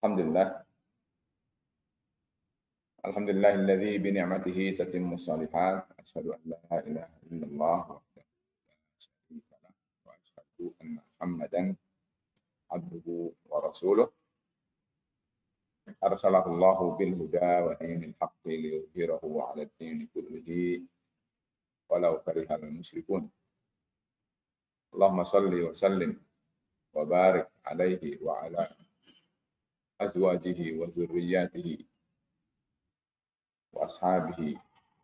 Alhamdulillah. Alhamdulillahilladzi bi ni'matihi tatimmus shalihat. Asyhadu an la ilaha illallah wahdahu la syarika lah wa asyhadu anna Muhammadan abduhu wa rasuluh. Arsalahu Allahu bil huda wa dinil haqqi liyudhhirahu 'ala ad-dini kullihi walau karihal musyrikun. Allahumma shalli wa sallim wa barik alaihi wa ala azwajihi wa dzurriyyatihi wa ashabihi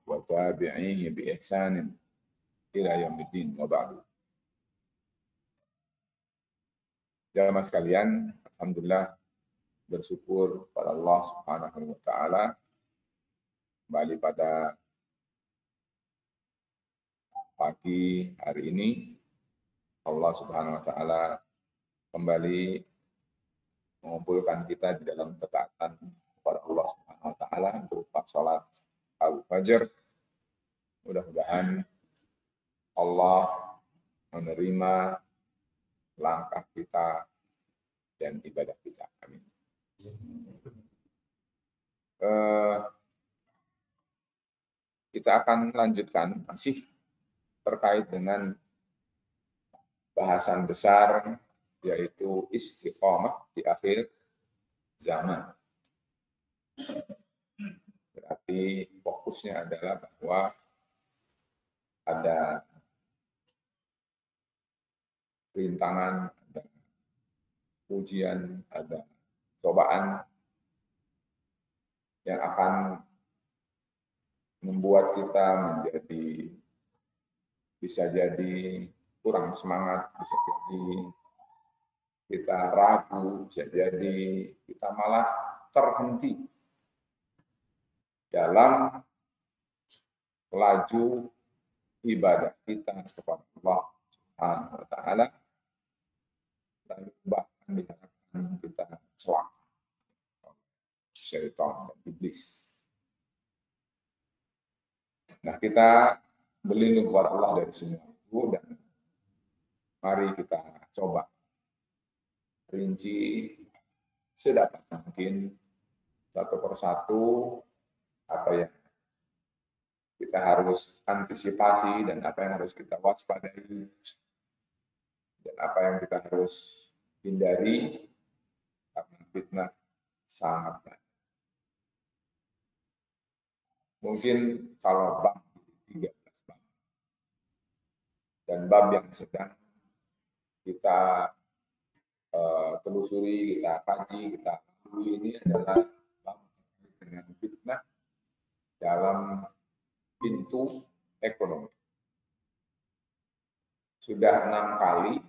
wa tabi'ihi bi ihsanin ila yaumiddin wa ba'du. Jamaah sekalian, alhamdulillah bersyukur pada Allah Subhanahu wa taala kembali pada pagi hari ini Allah Subhanahu wa taala kembali mengumpulkan kita di dalam ketaatan kepada Allah Subhanahu wa taala berupa salat al-fajr. Mudah-mudahan Allah menerima langkah kita dan ibadah kita. Amin. Kita akan lanjutkan masih terkait dengan bahasan besar yaitu istiqomah di akhir zaman. Berarti fokusnya adalah bahwa ada rintangan, ada ujian, ada cobaan yang akan membuat kita bisa jadi kurang semangat, bisa jadi kita ragu, bisa jadi kita malah terhenti dalam laju ibadah kita kepada Allah Subhanahu wa taala, dan bahkan diharapkan kita celaka syaitan dan iblis. Nah, kita berlindung kepada Allah dari semua itu, dan mari kita coba rinci sedapat mungkin satu persatu apa yang kita harus antisipasi dan apa yang harus kita waspadai dan apa yang kita harus hindari karena fitnah sangat banyak. Mungkin kalau bab 13 bab dan bab yang sedang kita telusuri, kita kaji, kita lalui ini adalah bab dengan fitnah dalam pintu ekonomi. Sudah 6 kali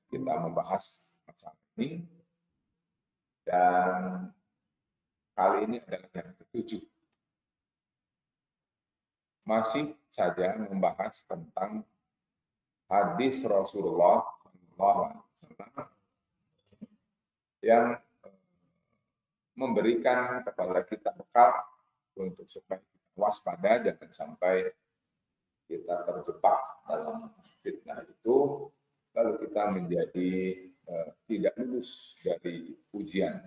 kita membahas masalah ini, dan kali ini adalah yang ke-7. Masih saja membahas tentang hadis Rasulullah SAW yang memberikan kepada kita bekal untuk supaya kita waspada, jangan sampai kita terjebak dalam fitnah itu, lalu kita menjadi tidak lulus dari ujian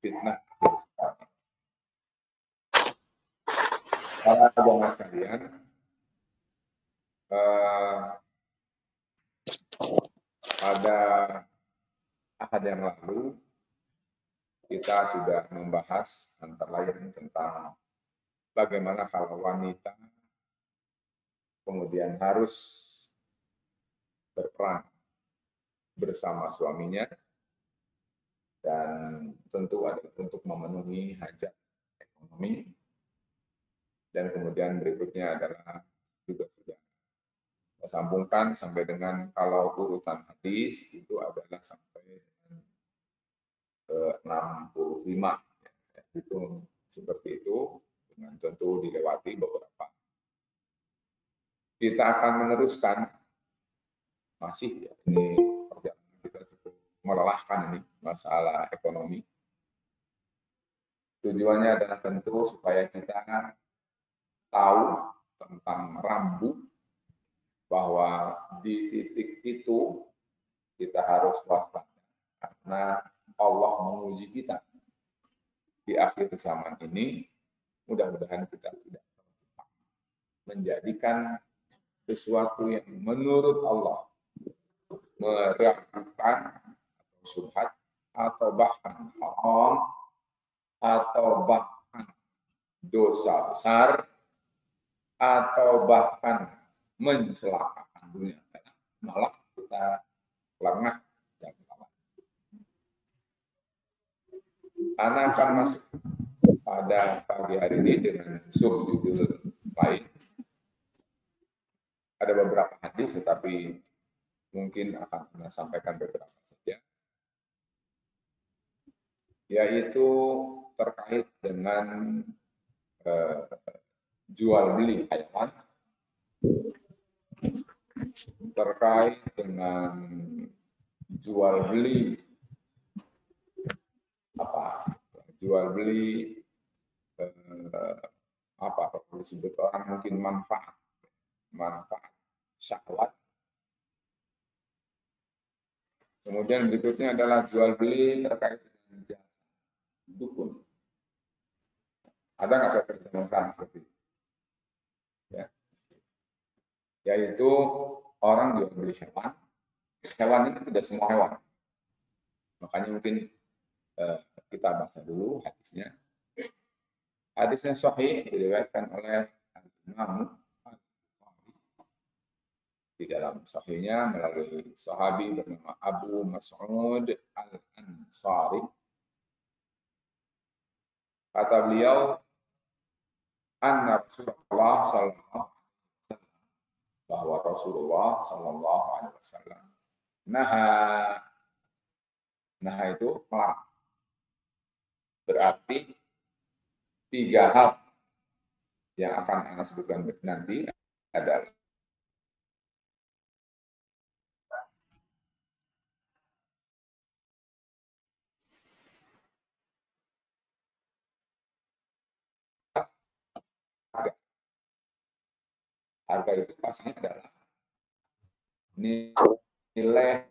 fitnah. Para jamaah sekalian, pada ahad yang lalu kita sudah membahas antara lain tentang bagaimana kalau wanita kemudian harus berperan bersama suaminya, dan tentu ada untuk memenuhi hajat ekonomi. Dan kemudian berikutnya adalah juga sudah sambungkan sampai dengan kalau urutan hadis itu adalah sampai dengan ke-65. Itu seperti itu, dengan tentu dilewati beberapa. Kita akan meneruskan masih ya, ini perjalanan kita cukup melelahkan ini masalah ekonomi. Tujuannya adalah tentu supaya kita tahu tentang rambu bahwa di titik itu kita harus waspada karena Allah menguji kita. di akhir zaman ini, mudah-mudahan kita tidak menjadikan sesuatu yang menurut Allah meragukan atau syubhat atau bahkan haram atau bahkan dosa besar atau bahkan mencelakakan dunia, malah kita lengah dan kalah. Anak akan masuk pada pagi hari ini dengan subjudul lain. Ada beberapa hadis, tetapi mungkin akan saya sampaikan beberapa saja, yaitu terkait dengan jual beli hewan, terkait dengan jual beli jual beli apa disebut orang mungkin manfaat syahwat. Kemudian berikutnya adalah jual beli terkait dengan jasa dukun. Ada nggak kerjasama sekarang seperti itu? Ya. Yaitu orang jual beli hewan. Hewan ini tidak semua hewan. Makanya mungkin kita baca dulu hadisnya. Hadisnya sahih, diriwayatkan oleh Imam di dalam sahihnya melalui sahabi bernama Abu Mas'ud Al-Ansari. Kata beliau, anna Rasulullah sallallahu alaihi wasallam, bahwa Rasulullah sallallahu alaihi wasallam naha itu melarang. Berarti 3 hal yang akan Anda sebutkan nanti adalah harga. Harga itu pastinya adalah nilai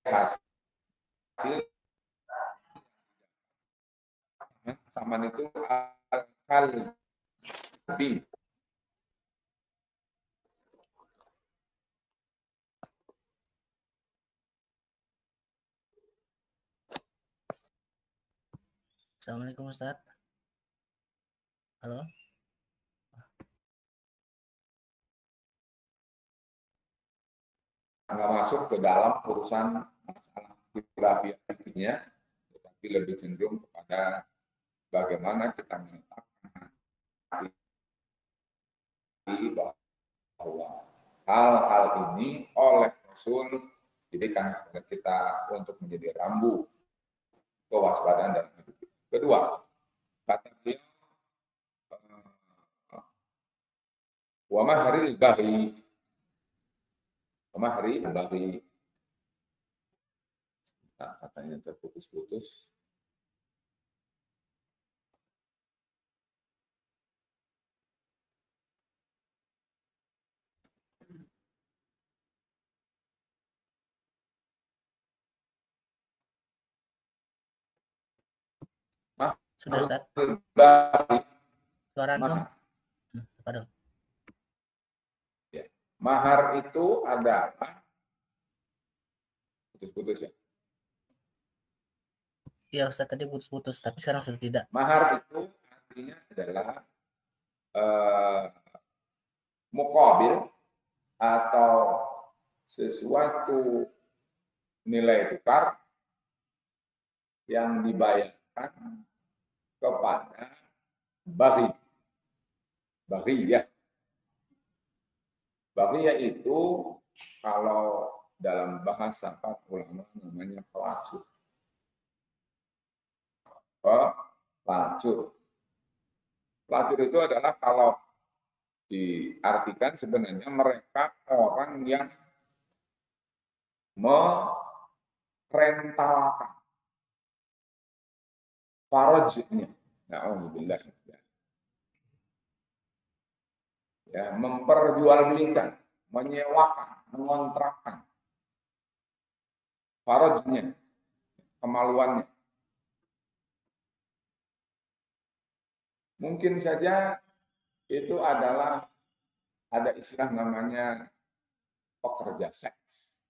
hasil saman itu lebih. Assalamualaikum Ustaz. Halo. Nggak masuk ke dalam urusan masalah filosofinya, tetapi lebih cenderung kepada bagaimana kita menetapkan bahwa hal-hal ini oleh Rasul didikan kepada kita untuk menjadi rambu kewaspadaan dalam hidup. Kedua, kata beliau, wa mahril baghi, katanya terputus-putus. Sudah Ustaz. Suara antum. Padahal. Ya. Mahar itu adalah putus-putus ya. Iya Ustaz, tadi putus-putus, tapi sekarang sudah tidak. Mahar itu artinya adalah muqabil atau sesuatu nilai tukar yang dibayarkan kepada baghi. Baghiyah. Baghiyah itu kalau dalam bahasa para ulama namanya pelacur. Pelacur. Pelacur itu adalah kalau diartikan sebenarnya mereka orang yang merentalkan farajnya. Na'udzubillah. Ya, memperjualbelikan, menyewakan, mengontrakkan farajnya, kemaluannya. Mungkin saja itu adalah ada istilah namanya pekerja seks.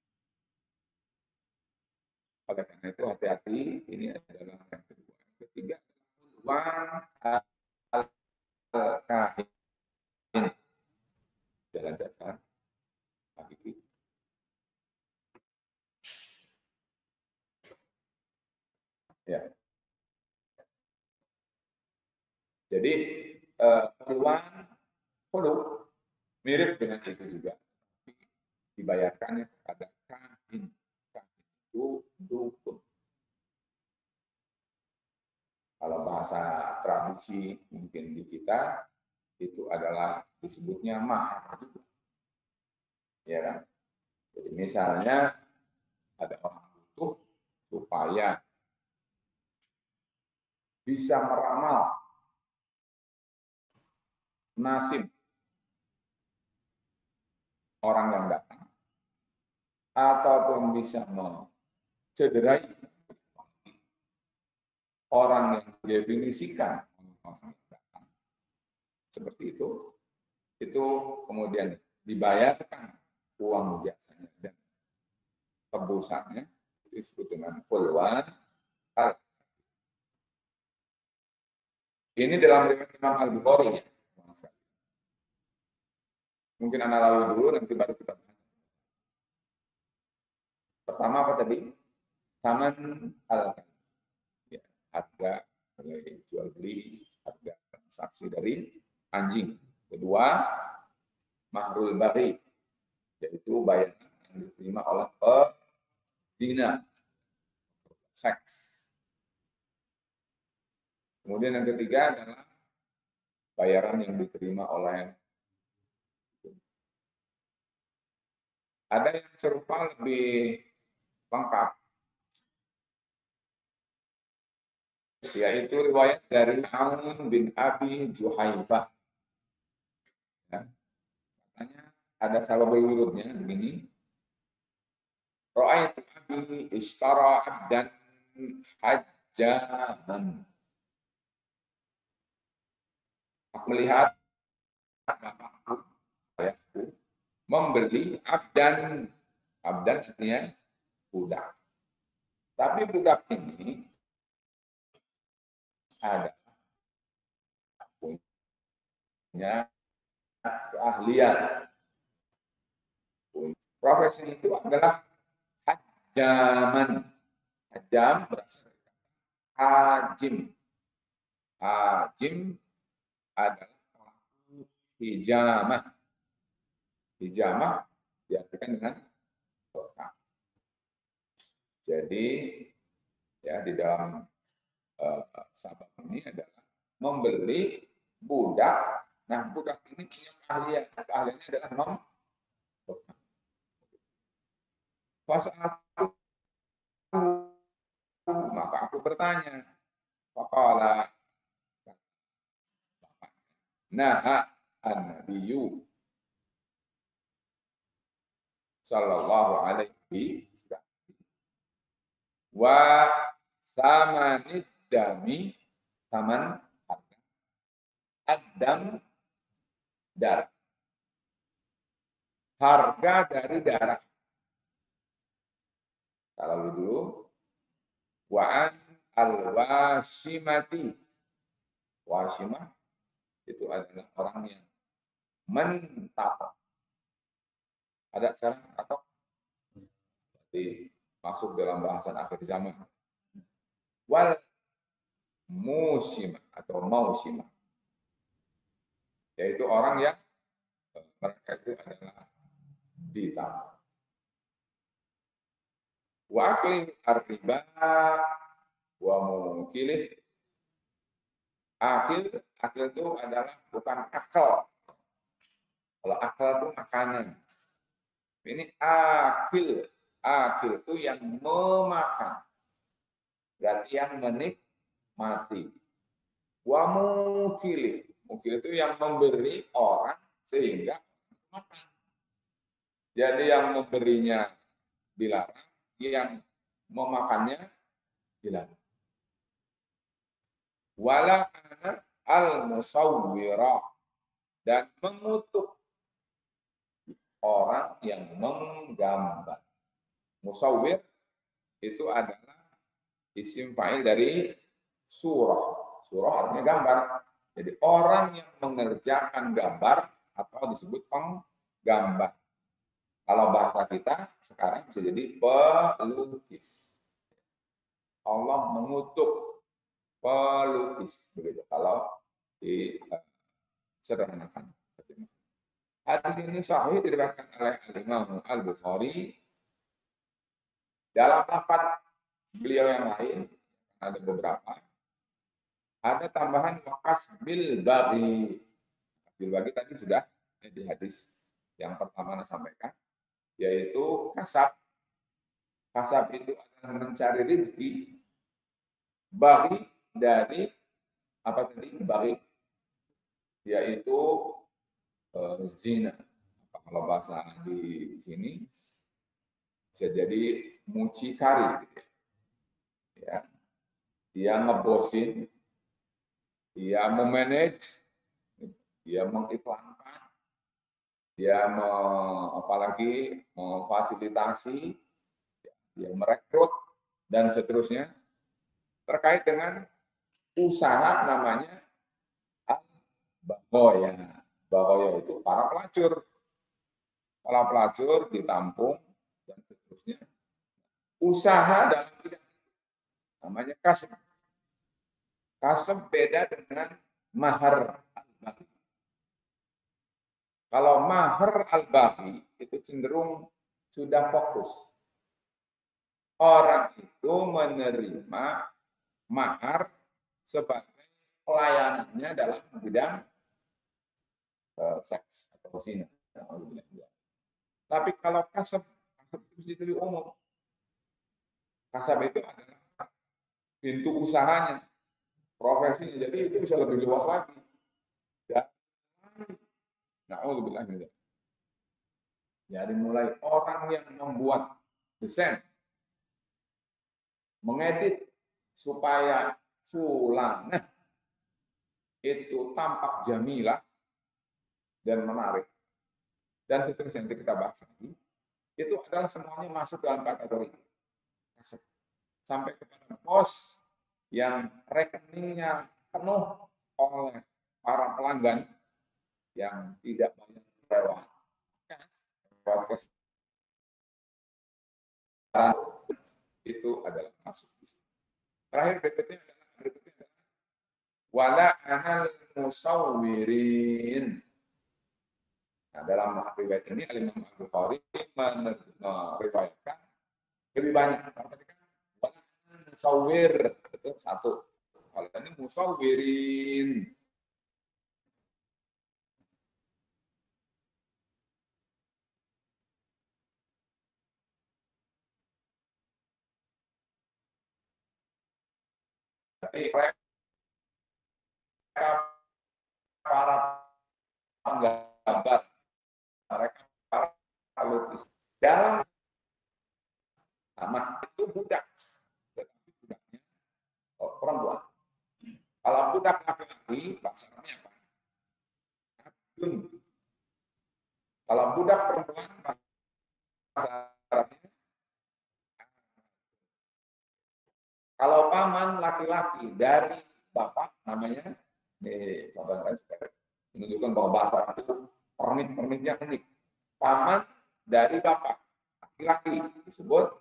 Oleh karena itu hati-hati, ini adalah yang kedua. Yang ketiga, uang al-kahin, jalan-jalan hakiki. Ya. Jadi peluang produk mirip dengan itu juga, dibayarkannya kepada kahin. Kahin itu dukun. Kalau bahasa tradisi mungkin di kita itu adalah disebutnya mahar juga. Ya kan? Jadi misalnya ada orang butuh supaya bisa meramal nasib orang yang datang ataupun bisa mencederai orang yang didefinisikan orang yang datang seperti itu kemudian dibayarkan uang jasanya dan tebusannya, itu disebut dengan pulwan. Ini dalam riwayat Imam Al-Bukhari ya. Mungkin anak lalu dulu, nanti baru kita bahas. Pertama apa tadi? Taman ya, harga jual beli, harga transaksi dari anjing. Kedua, mahrul bari, yaitu bayaran yang diterima oleh pezina, seks. Kemudian yang ketiga adalah bayaran yang diterima oleh, ada yang serupa lebih lengkap, yaitu riwayat dari Aun bin Abi Juhaifah. Ya. Katanya ada salah berurutnya begini. Ra'aitu abi ishtara abdan hajjaman. Aku melihat bapakku, ayahku, membeli abdan. Abdan artinya budak. Tapi budak ini ada punya keahlian. Profesi itu adalah hajjaman. Hajjam berasal dari hajim. Hajim adalah hijamah. Hijamah diartikan dengan kotak. Jadi ya di dalam sabab ini adalah membeli budak. Nah, budak ini punya keahlian. Keahliannya adalah membuka. Maka aku bertanya, faqala, naha an-nabiyyu sallallahu alaihi wa samanid dami, taman harga, ad-dam darah, harga dari darah. Kalau dulu wa'an al-wasimati, wasimah itu adalah orang yang mentatok. Ada sekarang tatok? Jadi masuk dalam bahasan akhir zaman. Wal musimah atau mausimah, yaitu orang yang mereka itu adalah ditatok. Wa akli ar-riba wa mungkilih. Akil itu adalah bukan akal. Kalau akal itu makanan. Ini akil itu yang memakan. Berarti yang menikmati. Wa mukilih itu yang memberi orang sehingga makan. Jadi yang memberinya dilarang, yang memakannya dilarang. Wala ana al-musawwira, dan mengutuk orang yang menggambar. Musawwir itu adalah isim fa'il dari surah. Surah artinya gambar. Jadi orang yang mengerjakan gambar atau disebut penggambar. Kalau bahasa kita sekarang bisa jadi pelukis. Allah mengutuk pelukis, begitu kalau di sederhanakan. Hadis ini sahih diriwayatkan oleh Imam Al-Bukhari. Dalam lafaz beliau yang lain ada beberapa. Ada tambahan wakas bil bagi. Bil bagi tadi sudah di hadis yang pertama saya sampaikan, yaitu kasab. Kasab itu adalah mencari rezeki. Bagi dari apa tadi? Bagi yaitu zina. Kalau bahasa di sini bisa jadi mucikari, gitu ya. Dia ngebosin, dia memanage, dia mengiklankan, dia apalagi memfasilitasi, dia merekrut dan seterusnya terkait dengan usaha namanya al-baghoya. Baghoya itu para pelacur. Para pelacur ditampung dan seterusnya. Usaha dalam bidang namanya kasb. Kasb beda dengan mahar al-baghi. Kalau mahar al-baghi itu cenderung sudah fokus. Orang itu menerima mahar sebagai pelayanannya dalam bidang seks atau zina. Tapi kalau kasab itu jadi umum. Kasab itu adalah pintu usahanya, profesinya. Jadi itu bisa lebih luas lagi. Ya. Na'udzubillah. Jadi mulai orang yang membuat desain, mengedit supaya fulanah itu tampak jamilah dan menarik, dan seterusnya yang kita bahas lagi, itu adalah semuanya masuk dalam kategori kasab. Sampai kepada pos yang rekeningnya penuh oleh para pelanggan yang tidak banyak lewat kas, itu adalah masuk. Terakhir berikutnya adalah wala anal musawwirin. Nah, dalam riwayat ini Imam Al-Bukhari meriwayatkan lebih banyak. Tadi kan wala musawwir itu satu. Kalau ini musawwirin. Tapi mereka para penggambar, mereka para pelukis. Dalam amat itu budak, tetapi budaknya perempuan. Kalau budak laki-laki, bahasanya apa? Abdun. Kalau budak perempuan, bahasanya. Kalau paman laki-laki dari bapak, namanya, ini contoh lain supaya menunjukkan bahwa bahasa itu pernik-perniknya unik. Paman dari bapak, laki-laki disebut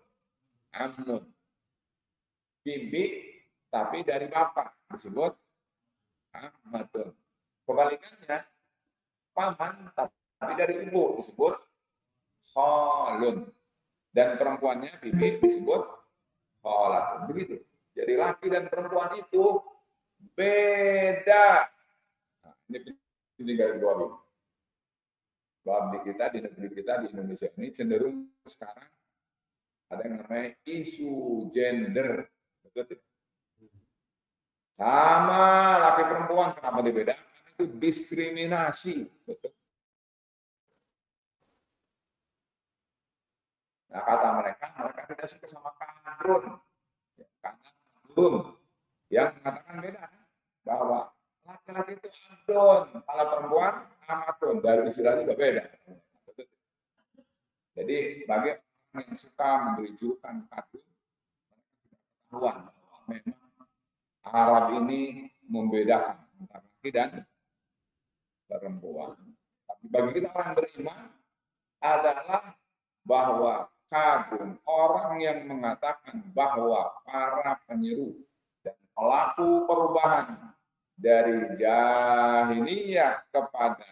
amnun. Bibi tapi dari bapak disebut ahmadun. Kebalikannya, paman tapi dari ibu disebut khalun. Dan perempuannya bibi disebut khalatun. Begitu. Jadi laki dan perempuan itu beda. Nah, ini garis bawahi. Bahwa di kita, di negeri kita, di Indonesia ini cenderung sekarang ada yang namanya isu gender. Betul tidak? Sama laki perempuan, kenapa dibedakan? Itu diskriminasi. Betul. Nah, kata mereka tidak suka sama kadrun. Ya, karena kadrun yang mengatakan beda, bahwa laki-laki itu abdun, kalau perempuan amatun, dari istilahnya juga beda. Jadi bagi orang yang suka memberi julukan kadun, ketahuan bahwa memang Arab ini membedakan antara laki dan perempuan. Tapi bagi kita orang beriman adalah bahwa kadun, orang yang mengatakan bahwa para penyeru dan pelaku perubahan dari jahiliyah kepada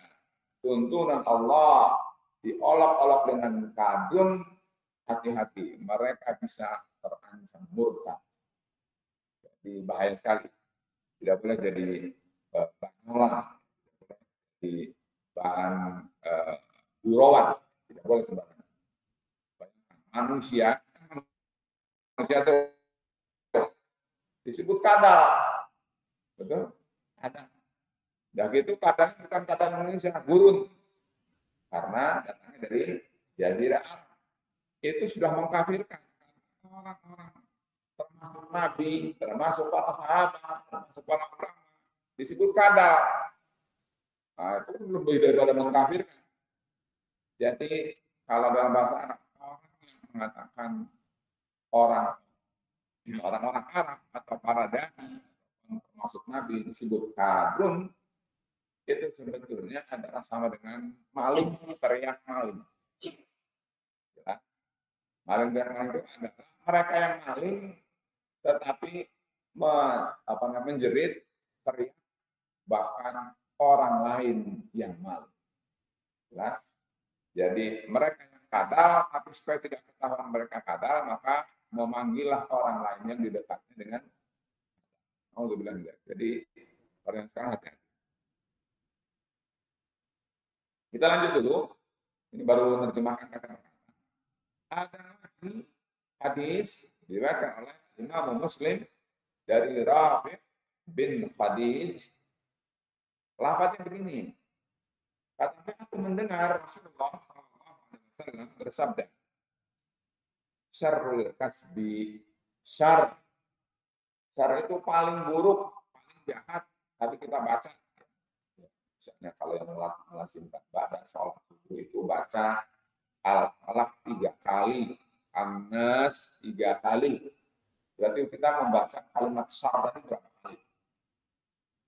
tuntunan Allah diolok-olok dengan kadun, hati-hati, mereka bisa terancam murtad. Jadi bahaya sekali. Tidak boleh jadi bahan di bahan gurauan, tidak boleh sembarangan. Manusia itu disebut kadal, betul? Kadal. Dan itu kadang bukan kadal Indonesia, gurun, karena datangnya dari Jazirah Arab. Itu sudah mengkafirkan orang-orang, termasuk Nabi, termasuk para sahabat, termasuk para ulama, disebut kadal. Nah, itu lebih daripada mengkafirkan. Jadi kalau dalam bahasa Arab, orang yang mengatakan orang-orang Arab atau para dai, termasuk Nabi, disebut kadrun, itu sebetulnya adalah sama dengan maling, teriak maling. Ya. Maling teriak maling itu adalah mereka yang maling, tetapi menjerit, teriak, bahkan orang lain yang maling. Jelas? Jadi mereka yang kadal, tapi supaya tidak ketahuan mereka kadal, maka memanggillah orang lain yang di dekatnya dengan bilang enggak. Jadi orang yang sekarang hati-hati. Kita lanjut dulu. Ini baru menerjemahkan kata-kata. Ada lagi hadis diriwayatkan oleh Imam Muslim dari Rafi' bin Khadij. Lafaznya begini. Katanya aku mendengar Rasulullah SAW bersabda, syarrul kasbi, syar itu paling buruk, paling jahat. Tapi kita baca, misalnya kalau yang melazimkan baca sholat subuh itu baca Al-Falaq 3 kali, An-Nas 3 kali. Berarti kita membaca kalimat syar tadi berapa kali?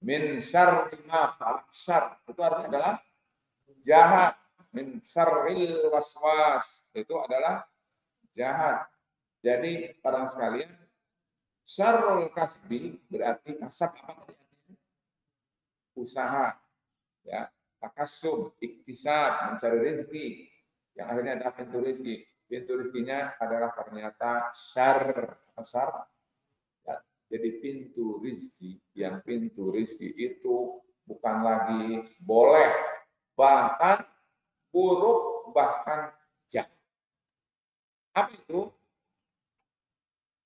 Min syarri ma khalaq, syar itu artinya adalah jahat. Min syarril waswas itu adalah jahat. Jadi para sekalian, syarrul kasbi berarti kasab apa tadi? Usaha, ya, takasub, iktisab, mencari rezeki, yang akhirnya ada pintu rezeki. Pintu rezekinya adalah ternyata syar, ya. Jadi pintu rezeki, yang pintu rezeki itu bukan lagi boleh, bahkan buruk, bahkan jahat. Apa itu?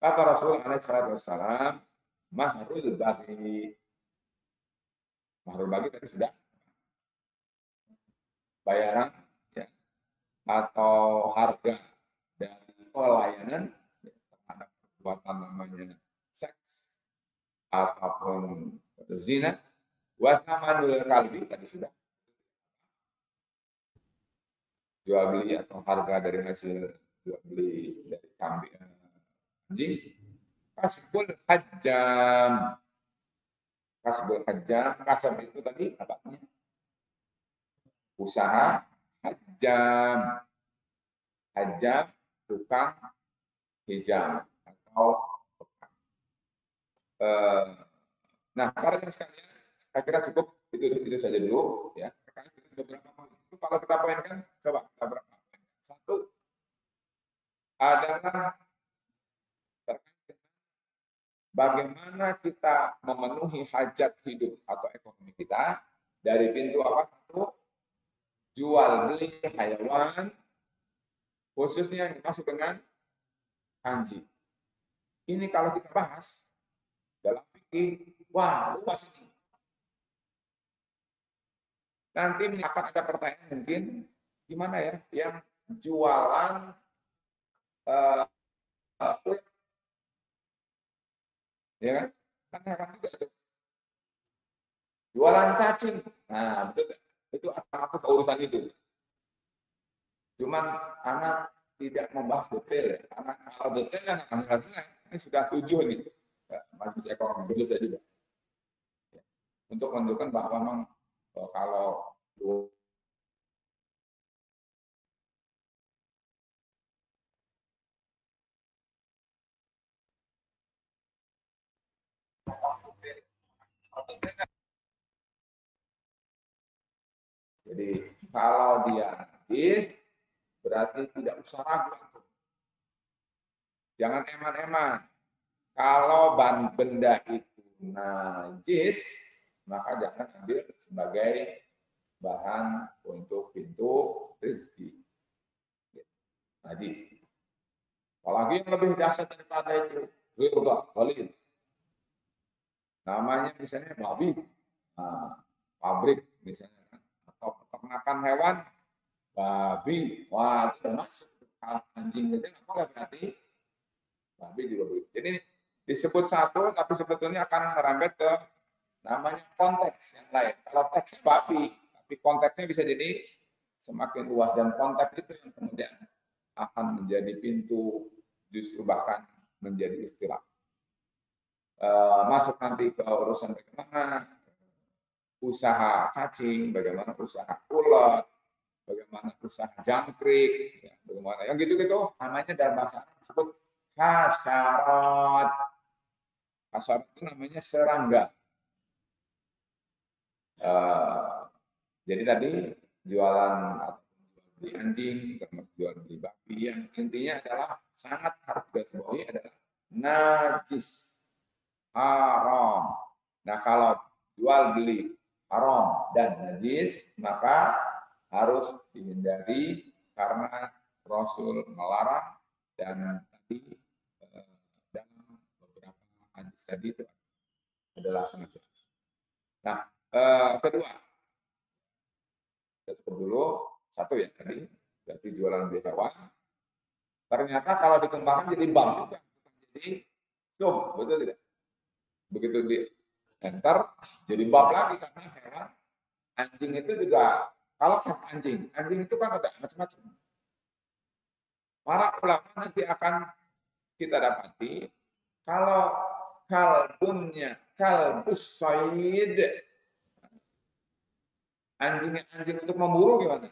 Kata Rasul alaihissalam, mahrul bagi. Mahrul bagi tadi sudah bayaran, ya, atau harga dari pelayanan terhadap perbuatan namanya seks ataupun zina. Wasamanul kalbi tadi sudah jual beli atau harga dari hasil jual beli dari kambing anjing. Kasbul hajjam, kasab itu tadi apa? Usaha. Hajjam tukang hijam atau nah para sekalian, saya kira cukup itu saja dulu, ya. Beberapa poin itu kalau kita poinkan, coba kita berapa poin. Satu adalah bagaimana kita memenuhi hajat hidup atau ekonomi kita dari pintu apa? Satu, jual beli hewan, khususnya yang dimaksud dengan kanji. Ini kalau kita bahas dalam fikih, wah luas ini. Nanti akan ada pertanyaan mungkin, gimana ya yang jualan ya kan? Kan juga Jualan cacing. Nah, betul. Itu masuk ke urusan itu. Cuman anak tidak membahas detail ya. Karena kalau detail kan akan selesai. Ini sudah 7 nih. Ya, Majelis Ekonomi 7 saya juga. Ya. Untuk menunjukkan bahwa memang kalau jadi kalau dia najis berarti tidak usah ragu. Jangan eman-eman. Kalau benda itu najis, maka jangan ambil sebagai bahan untuk pintu rezeki. Najis. Apalagi yang lebih dahsyat daripada itu, ghirba, walid. Namanya misalnya babi, pabrik misalnya, atau peternakan hewan, babi, wah itu udah masuk. Anjing itu nggak boleh berarti, babi juga begitu. Jadi disebut satu, tapi sebetulnya akan merembet ke namanya konteks yang lain. Kalau teks babi, tapi konteksnya bisa jadi semakin luas, dan konteks itu yang kemudian akan menjadi pintu, justru bahkan menjadi istilah. Masuk nanti ke urusan bagaimana usaha cacing, bagaimana usaha ulat, bagaimana usaha jangkrik, ya, bagaimana yang gitu-gitu namanya dalam bahasa Arab disebut hasyarat. Hasyarat itu namanya serangga. Jadi tadi jualan beli anjing, jual beli babi, yang intinya adalah sangat harus digarisbawahi adalah najis, haram. Nah kalau jual beli haram dan najis maka harus dihindari karena Rasul melarang, dan tadi dalam beberapa hadis tadi itu adalah sangat jelas. Nah kedua, kita dulu satu ya tadi berarti jualan beli hewan. Ternyata kalau dikembangkan jadi bank juga, jadi sum, betul tidak? Begitu di enter jadi bab lagi karena hewan anjing itu juga, kalau anjing itu kan ada macam-macam. Para ulama nanti akan kita dapati kalau kalbunnya kalbus said, anjing untuk memburu gimana?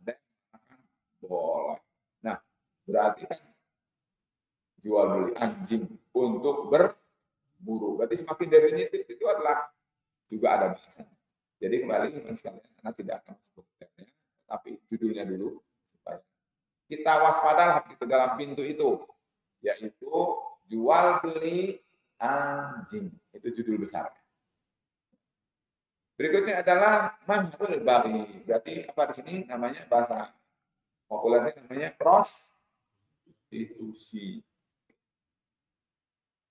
Ada akan boleh. Nah berarti kan jual beli anjing untuk berburu, berarti semakin definitif itu adalah juga ada bahasanya. Jadi kembali teman sekalian, karena tidak akan sebutkannya, tapi judulnya dulu supaya kita waspada gitu dalam pintu itu, yaitu jual beli anjing. Itu judul besarnya. Berikutnya adalah mahrul baghi. Berarti apa di sini namanya, bahasa populernya namanya prostitusi.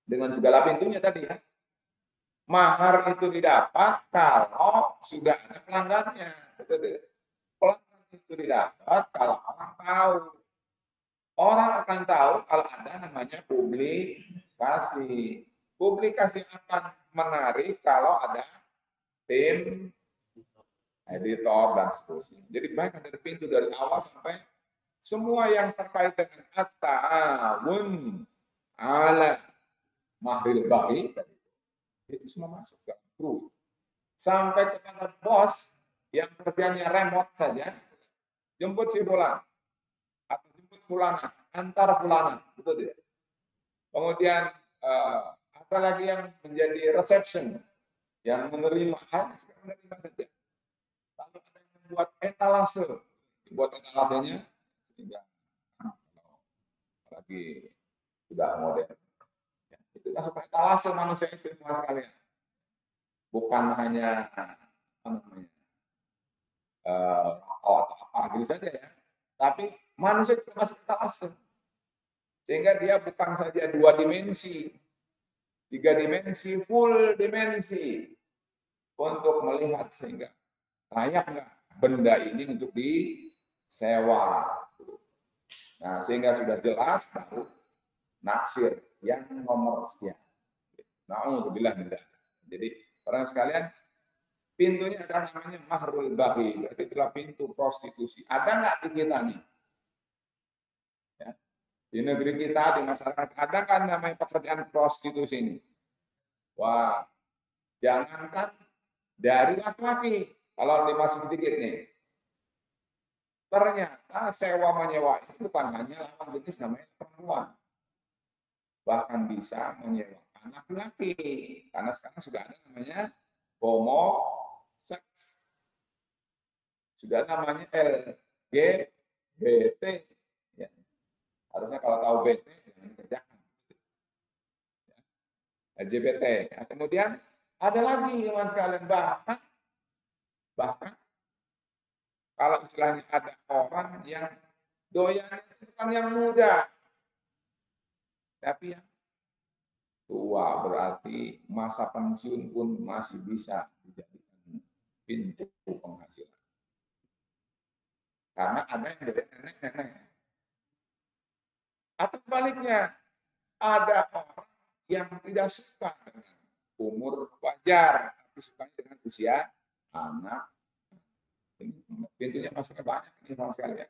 Dengan segala pintunya tadi ya. Mahar itu didapat kalau sudah ada pelanggannya. Pelanggan itu didapat kalau orang tahu. Orang akan tahu kalau ada namanya publikasi. Publikasi akan menarik kalau ada tim editor dan seterusnya. Jadi baik dari pintu dari awal sampai semua yang terkait dengan at-ta'awun ala mahril baghi itu semua masuk ke kru. Sampai kepada bos yang kerjanya remote saja, jemput si fulan atau jemput fulana, antar fulana, betul tidak? Kemudian ada lagi yang menjadi reception, yang menerima, harus menerima saja. Lalu ada yang membuat etalase, buat etalasenya sehingga lagi sudah modern. Ya, itu masuk etalase manusia itu semua sekalian. Bukan hanya apa namanya atau apa gitu saja ya, tapi manusia juga masuk etalase, sehingga dia bukan saja 2 dimensi, 3 dimensi, full dimensi untuk melihat sehingga layak nggak benda ini untuk disewa. Nah sehingga sudah jelas baru naksir yang nomor sekian. Nah, alhamdulillah. Jadi orang sekalian, pintunya ada namanya mahrul baghi, berarti itulah pintu prostitusi. Ada nggak di kita nih? Ya. Di negeri kita, di masyarakat, ada kan namanya pekerjaan prostitusi ini? Wah, jangankan dari laki-laki, kalau masih sedikit nih, ternyata sewa menyewa itu bukan hanya lawan jenis namanya perempuan, bahkan bisa menyewakan laki-laki, karena sekarang sudah ada namanya homo seks, sudah namanya LGBT, ya. Harusnya kalau tahu BT jangan kerjakan, ya. LGBT. Nah, kemudian ada lagi teman sekalian, bahkan kalau istilahnya ada orang yang doyan bukan yang muda, tapi yang tua, berarti masa pensiun pun masih bisa dijadikan pintu penghasilan. Karena ada yang dari nenek-nenek. Atau sebaliknya, ada orang yang tidak suka dengan umur wajar, tapi suka dengan usia anak. Pintunya masuknya banyak nih Bang sekalian.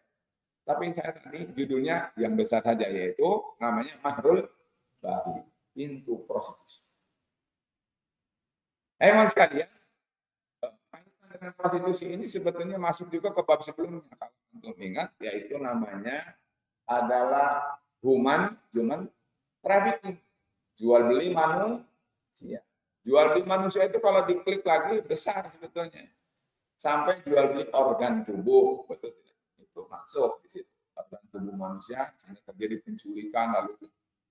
Tapi saya tadi judulnya yang besar saja, yaitu namanya mahrul baghi, pintu prostitusi. Emang sekalian, kaitan dengan prostitusi ini sebetulnya masuk juga ke bab sebelumnya. Kalau untuk ingat, yaitu namanya adalah human trafficking, jual beli manusia. Jual beli manusia itu kalau diklik lagi besar sebetulnya, sampai jual beli organ tubuh, betul tidak? Itu masuk di situ, organ tubuh manusia, sehingga terjadi penculikan, lalu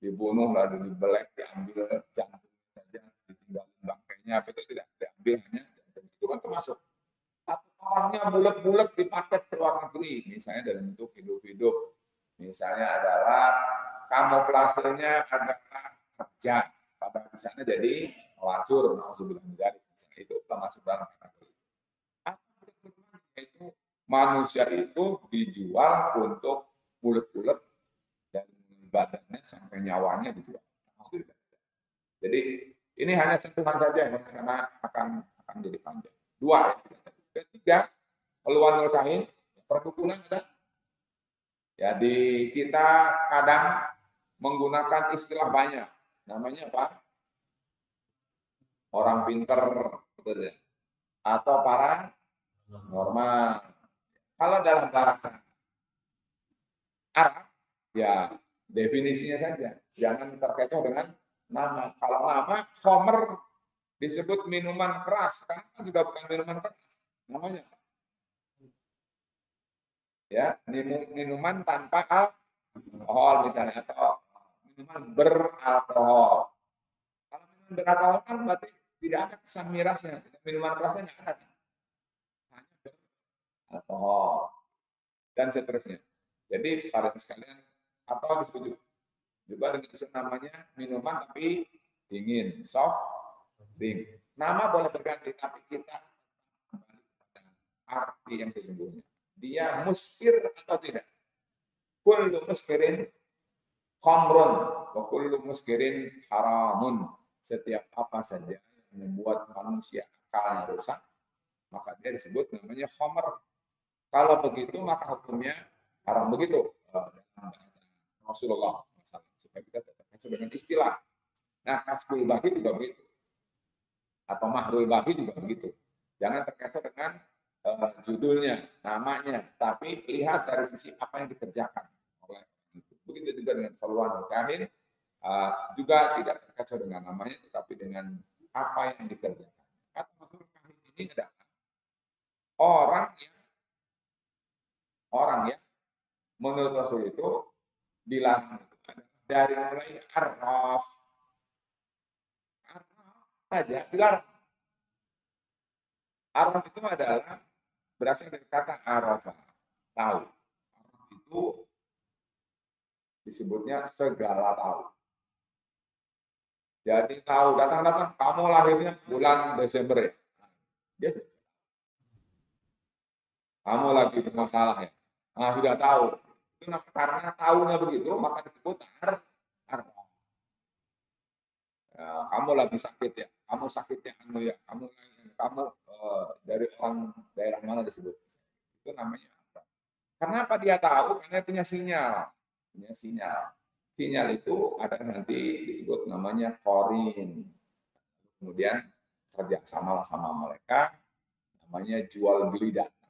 dibunuh, lalu dibelek, diambil jantung saja, ditinggal bangkainya, betul tidak? Diambil hanya jantung, itu kan termasuk. Atau orangnya bulat-bulat dipakai ke luar negeri, misalnya dalam bentuk hidup-hidup, misalnya adalah kamuflasenya adalah kerja, pada misalnya jadi pelacur, dari itu termasuk dalam kategori. Itu manusia itu dijual untuk bulat-bulat dan badannya sampai nyawanya dijual. Jadi ini hanya sentuhan saja karena akan jadi panjang. Dua ya. Ketiga, keluhan kain perdukunan ada. Jadi kita kadang menggunakan istilah banyak. Namanya apa? Orang pinter, betul ya? Atau para normal. Kalau dalam bahasa Arab, ya definisinya saja. Jangan terkecoh dengan nama. Kalau nama, khamr disebut minuman keras. Karena juga bukan minuman keras. Namanya ya minuman tanpa alkohol misalnya, atau minuman beralkohol. Kalau minuman beralkohol kan berarti tidak ada kesan mirasnya. Minuman kerasnya nggak ada. Hanya beralkohol. Dan seterusnya. Jadi para sekalian, apa disebut juga dengan istilah namanya minuman tapi dingin, soft drink. Nama boleh berganti, tapi kita kembali pada arti yang sesungguhnya. Dia muskir atau tidak? Kullu muskirin khamrun wa kullu muskirin haramun. Setiap apa saja yang membuat manusia akalnya rusak, maka dia disebut namanya khamr. Kalau begitu maka hukumnya haram, begitu dalam bahasa Rasulullah, supaya kita terkait dengan istilah. Nah, kasbul baghi juga begitu, atau mahrul baghi juga begitu. Jangan terkecoh dengan judulnya, namanya, tapi lihat dari sisi apa yang dikerjakan oleh itu. Begitu juga dengan keluhan kahin, juga tidak terkecoh dengan namanya, tetapi dengan apa yang dikerjakan. Kata mahrul kahin ini adalah orang yang menurut Rasul itu dilarang dari mulai araf saja dilarang. Araf itu adalah berasal dari kata arafa, tahu. Araf itu disebutnya segala tahu. Jadi tahu, datang-datang kamu lahirnya bulan Desember ya. Dia kamu lagi bermasalah ya. Nah, sudah tahu. Itu karena tahunya begitu, maka disebut araf. Ya, kamu lagi sakit ya. kamu sakitnya anu ya, kamu dari orang daerah mana disebut. Itu namanya apa? Kenapa dia tahu? Karena punya sinyal. Punya sinyal. Sinyal itu ada nanti disebut namanya korin. Kemudian kerja sama mereka namanya jual beli data.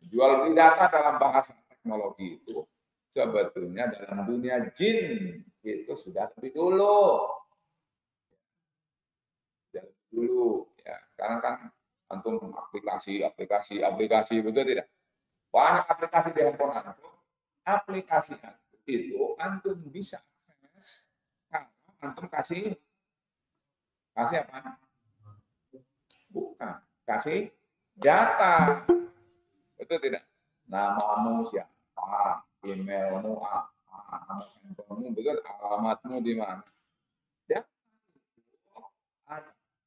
Jual beli data dalam bahasa teknologi itu sebetulnya dalam dunia jin itu sudah lebih dulu. Ya. Sekarang kan antum aplikasi betul tidak? Banyak aplikasi di handphone antum. Aplikasi itu antum bisa akses kalau antum kasih apa? Bukan, kasih data. Betul tidak? Namamu siapa? Emailmu apa? Nama handphonemu, betul? Alamatmu di mana?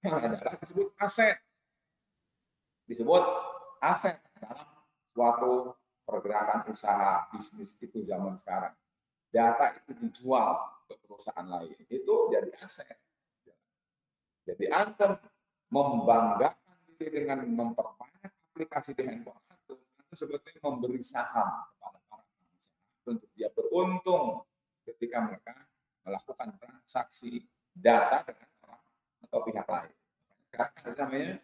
Data adalah disebut aset. Disebut aset dalam suatu pergerakan usaha bisnis itu zaman sekarang. Data itu dijual ke perusahaan lain. Itu jadi aset. Jadi antum membanggakan diri dengan memperbanyak aplikasi di handphone antum, itu sebetulnya memberi saham kepada para pengusaha untuk dia beruntung ketika mereka melakukan transaksi data dengan orang atau pihak lain. Sekarang ada namanya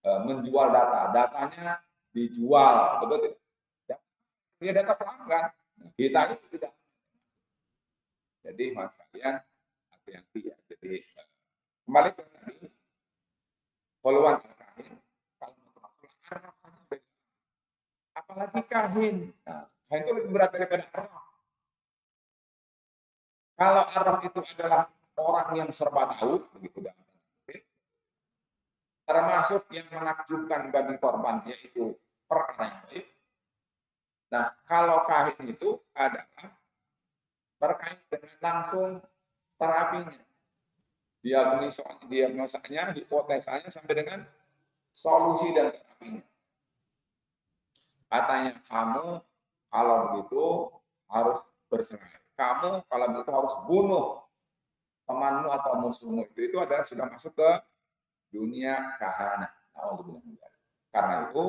menjual data, datanya dijual, betul tidak? Ya data pelanggan, kita itu tidak. Jadi mas kalian hati-hati ya. Jadi kembali ke tadi, poluan kahin, kalau apalagi kahin. Nah, kahin itu lebih berat daripada arwah. Kalau arwah itu adalah orang yang serba tahu, begitu dan termasuk yang menakjubkan bagi korban yaitu perkara yang baik. Nah, kalau kahin itu adalah terkait dengan langsung terapinya, diagnosanya, hipotesanya sampai dengan solusi dan terapinya. Katanya kamu kalau begitu harus berserah. Kamu kalau begitu harus bunuh temanmu atau musuhmu. Itu adalah sudah masuk ke dunia kahana. Karena itu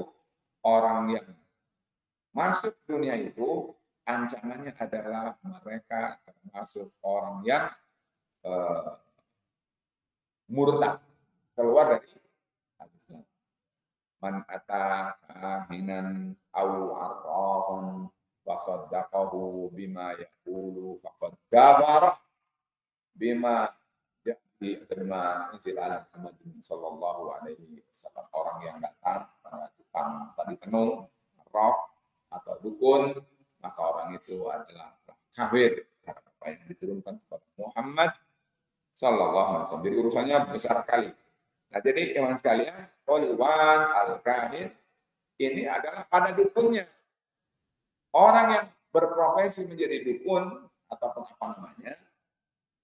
orang yang masuk dunia itu ancamannya adalah mereka termasuk orang yang murtad, keluar dari Islam. Man ata kahinan au arrafan wasaddaqahu bima yaqulu faqad kafara bima bima unzil ala Muhammadin sallallahu alaihi wasallam. Orang yang datang pada tukang tadi tenung, arraf atau dukun, maka orang itu adalah kafir terhadap apa yang diturunkan kepada Muhammad sallallahu alaihi wasallam. Jadi urusannya besar sekali. Nah, jadi teman sekalian, Polwan al-Kahin ini adalah pada dukunnya. Orang yang berprofesi menjadi dukun ataupun apa namanya,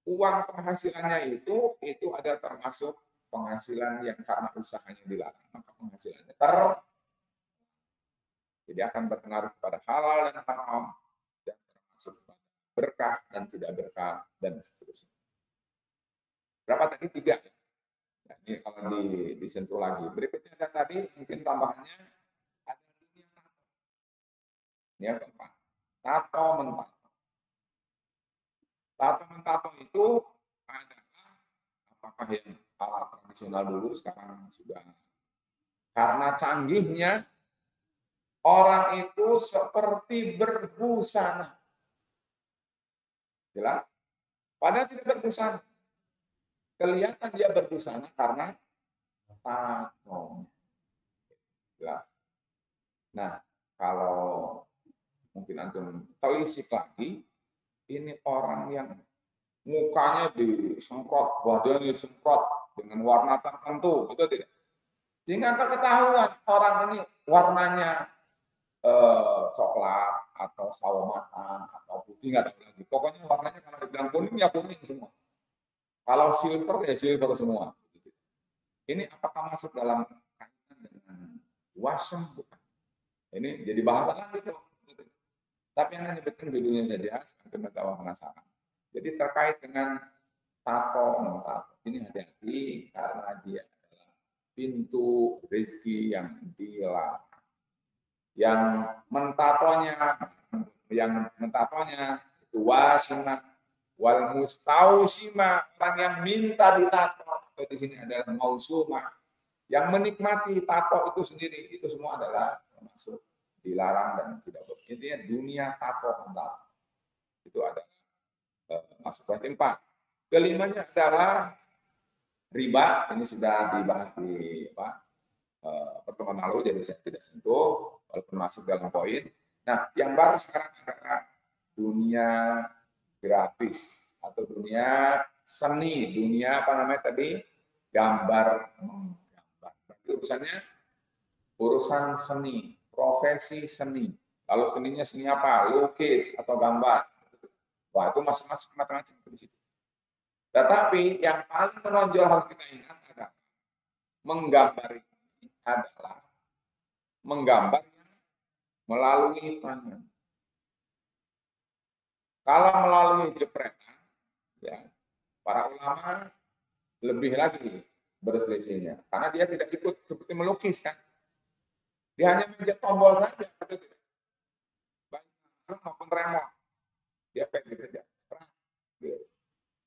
uang penghasilannya itu adalah termasuk penghasilan yang karena usahanya dilarang, maka penghasilannya jadi akan berpengaruh pada halal dan haram, dan termasuk berkah dan tidak berkah dan seterusnya. Berapa tadi? 3. Nah, ini kalau disentuh lagi. Berikutnya ada tadi mungkin tambahannya ada dunia tato. Ini yang keempat. Tato mentato. Tato mentato itu adalah apakah yang ala tradisional dulu sekarang sudah karena canggihnya orang itu seperti berbusana. Jelas? Padahal tidak berbusana. Kelihatan dia berbusana karena tato. Jelas. Nah, kalau mungkin antum telisik lagi, ini orang yang mukanya disemprot, badannya disemprot dengan warna tertentu, betul tidak? Sehingga ketahuan orang ini warnanya coklat atau sawo matang atau putih nggak tahu lagi. Pokoknya warnanya kalau dibilang kuning ya kuning semua. Kalau silver ya silver semua. Ini apakah masuk dalam kaitan dengan wasem bukan? Ini jadi bahasa lagi tuh. Tapi yang nyebutin judulnya saja, sampai tahu penasaran. Jadi terkait dengan tato, ini hati-hati karena dia adalah pintu rezeki yang dilarang. Yang mentatonya itu wasima wal mustausima, orang yang minta ditato, atau di sini adalah mausuma, yang menikmati tato itu sendiri, itu semua adalah termasuk dilarang dan tidak boleh. Intinya dunia tato mental itu ada masuk berarti 4. Kelimanya adalah riba. Ini sudah dibahas di pertemuan lalu, jadi saya tidak sentuh walaupun masuk dalam poin. Nah, yang baru sekarang adalah dunia grafis atau dunia seni, dunia apa namanya tadi, gambar. Berarti urusan seni, profesi seni. Lalu seninya seni apa? Lukis atau gambar. Wah, itu masuk-masuk macam-macam di situ. Tetapi yang paling menonjol harus kita ingat adalah menggambar ini adalah menggambar melalui tangan. Kalau melalui jepretan, ya, para ulama lebih lagi berselisihnya, karena dia tidak ikut seperti melukis kan, dia hanya mencet tombol saja, betul tidak? Baik maupun remote, dia pegang saja.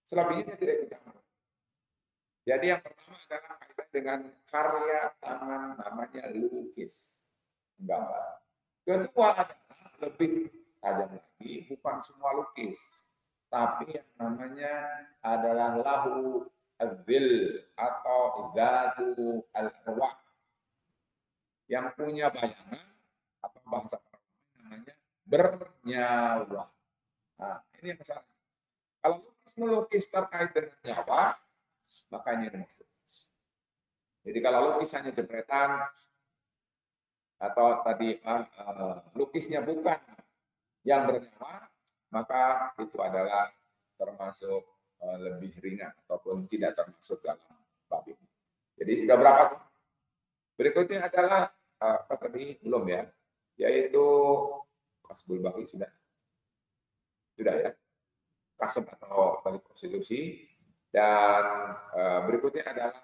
Selebihnya dia tidak ikut campur. Jadi yang pertama adalah kaitan dengan karya tangan, namanya lukis, gambar. Kedua adalah lebih tajam lagi, bukan semua lukis, tapi yang namanya adalah lahu adzil atau zatu al-arwah, yang punya bayangan atau bahasa namanya bernyawa. Nah, ini yang masalah. Kalau lukis melukis terkait dengan nyawa, maka ini maksud. Jadi kalau lukisannya jepretan atau tadi lukisnya bukan yang bernyawa, maka itu adalah termasuk lebih ringan ataupun tidak termasuk dalam bab ini. Jadi sudah berapa? Berikutnya adalah apa tadi belum ya, yaitu kasbul bahi sudah ya, kasab atau tadi prostitusi, dan berikutnya adalah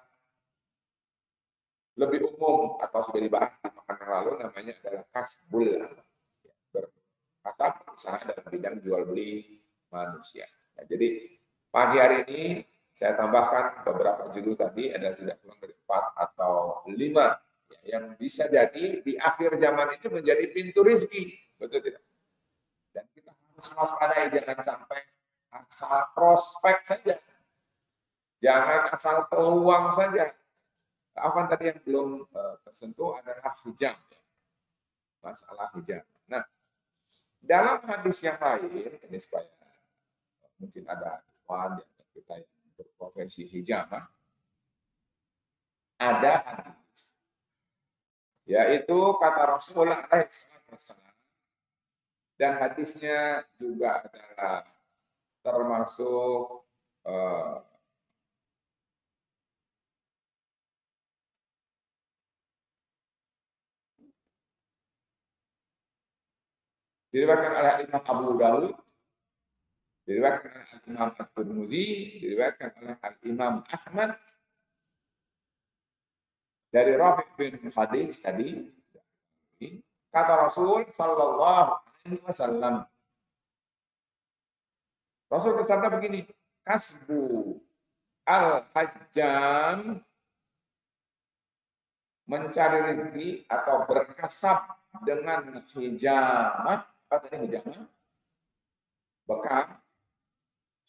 lebih umum atau sudah dibahas di pekan yang lalu, namanya adalah kasbul, berkasab usaha dalam bidang jual beli manusia. Nah, jadi pagi hari ini saya tambahkan beberapa judul tadi, ada tidak kurang dari 4 atau 5 ya, yang bisa jadi di akhir zaman itu menjadi pintu rezeki, betul tidak? Dan kita harus waspadai, jangan sampai asal prospek saja, jangan asal peluang saja. Apa tadi yang belum tersentuh adalah hijab, masalah hijab. Nah, dalam hadis yang lain, ini supaya mungkin ada ikhwan kita yang berprofesi hijab, ada hadis, yaitu kata Rasulullah SAW, dan hadisnya juga adalah termasuk diriwayatkan oleh Imam Abu Dawud, diriwayatkan oleh Imam At-Tirmidzi, diriwayatkan oleh Imam Ahmad dari Rafi' bin Khadij tadi. Kata Rasul sallallahu alaihi wasallam, Rasul bersabda begini, kasbu al-hajjam, mencari rezeki atau berkasab dengan hijamah, apa tadi hijamah? Bekam,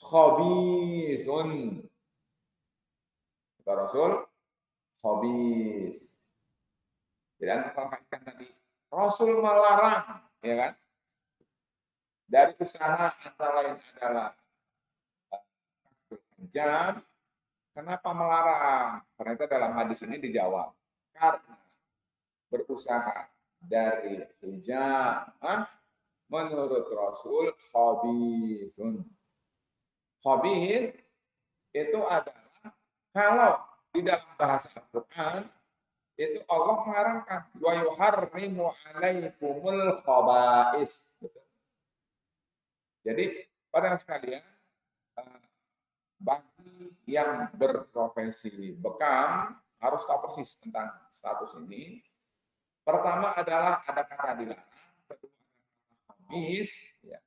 khabisun. Kata Rasul, khabis. Dan kalau katakan tadi, Rasul melarang, ya kan? Dari usaha antara lain adalah jam. Kenapa melarang? Karena itu dalam hadis ini dijawab. Karena berusaha dari hijamah menurut Rasul khabisun. Khabis itu adalah kalau di dalam bahasa Al-Quran itu Allah melarangkan wa yuharrimu alaikumul khaba'is. Jadi pada sekalian, bagi bagi yang berprofesi bekam harus tahu persis tentang status ini. Pertama adalah ada kata dilarang, kedua habis, ya.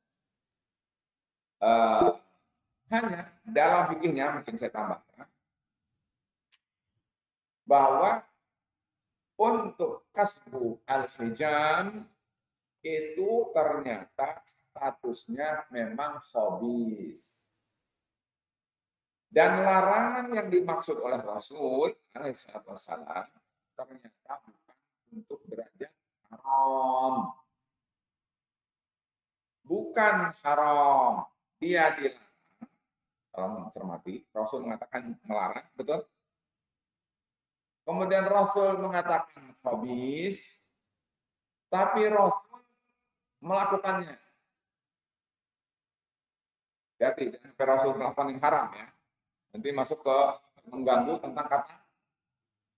Hanya dalam fikihnya mungkin saya tambahkan bahwa untuk kasbu al-hijam itu ternyata statusnya memang khabis. Dan larangan yang dimaksud oleh Rasul alaihissalam ternyata bukan untuk derajat haram. Bukan haram. Dia dilarang. Kalau mencermati, Rasul mengatakan melarang, betul? Kemudian Rasul mengatakan khabis, tapi Rasul melakukannya. Jadi sampai Rasul melakukan yang haram ya. Nanti masuk ke mengganggu tentang kata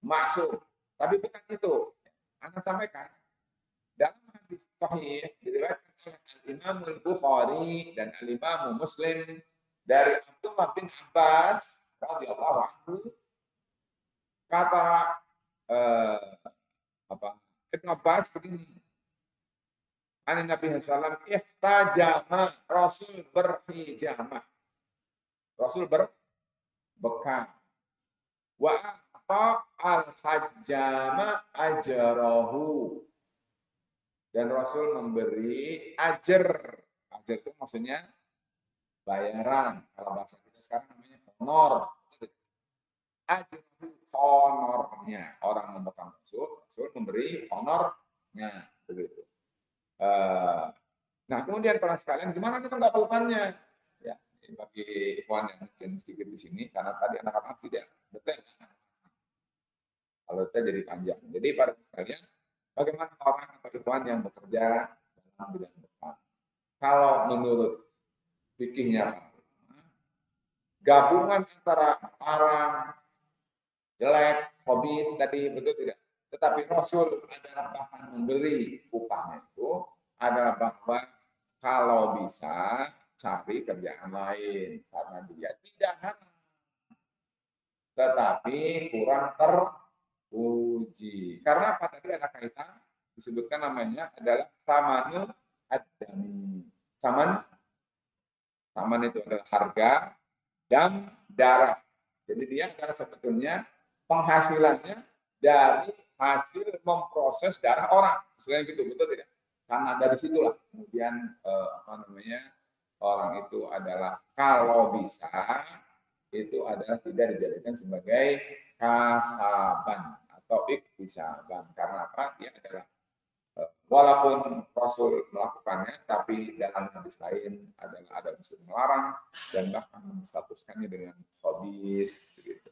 maksud. Tapi bukan itu. Anda sampaikan dalam hadis sahih diriwayatkan oleh Imam Al-Bukhari dan Al-Imam Muslim dari Abdullah bin Abbas radhiyallahu anhu, kata Ibnu Abbas begini, An Nabi sallallahu alaihi wasallam ihtajama, Rasul berhijamah, Rasul berbekam, wa ata al-hajjama ajrahu, dan Rasul memberi ajar. Ajar itu maksudnya bayaran, kalau bahasa kita sekarang namanya honor. Ajrahu, honornya. Orang membekam Rasul memberi honornya, begitu. Nah, kemudian para sekalian, gimana kita melakukannya? Ya, bagi ikhwan yang mungkin sedikit di sini, karena tadi anak-anak tidak detail. Kalau detail jadi panjang. Jadi para sekalian, bagaimana orang atau ikhwan yang bekerja dalam bidang bekam? Kalau menurut fikihnya, gabungan antara barang jelek, hobis tadi, betul tidak? Tetapi Rasul adalah bahkan memberi upahnya itu adalah bahwa kalau bisa cari kerjaan lain karena dia tidak haram, tetapi kurang teruji. Karena apa tadi ada kaitan disebutkan namanya adalah samanu ad-dami. Saman itu adalah harga dan darah. Jadi dia adalah sebetulnya penghasilannya dari hasil memproses darah orang. Selain gitu, betul tidak? Karena dari situlah kemudian orang itu adalah kalau bisa itu adalah tidak dijadikan sebagai kasaban atau iktisaban. Karena apa? Dia adalah walaupun Rasul melakukannya, tapi dalam hadis lain adalah ada unsur melarang dan bahkan menstatuskannya dengan khabis, begitu.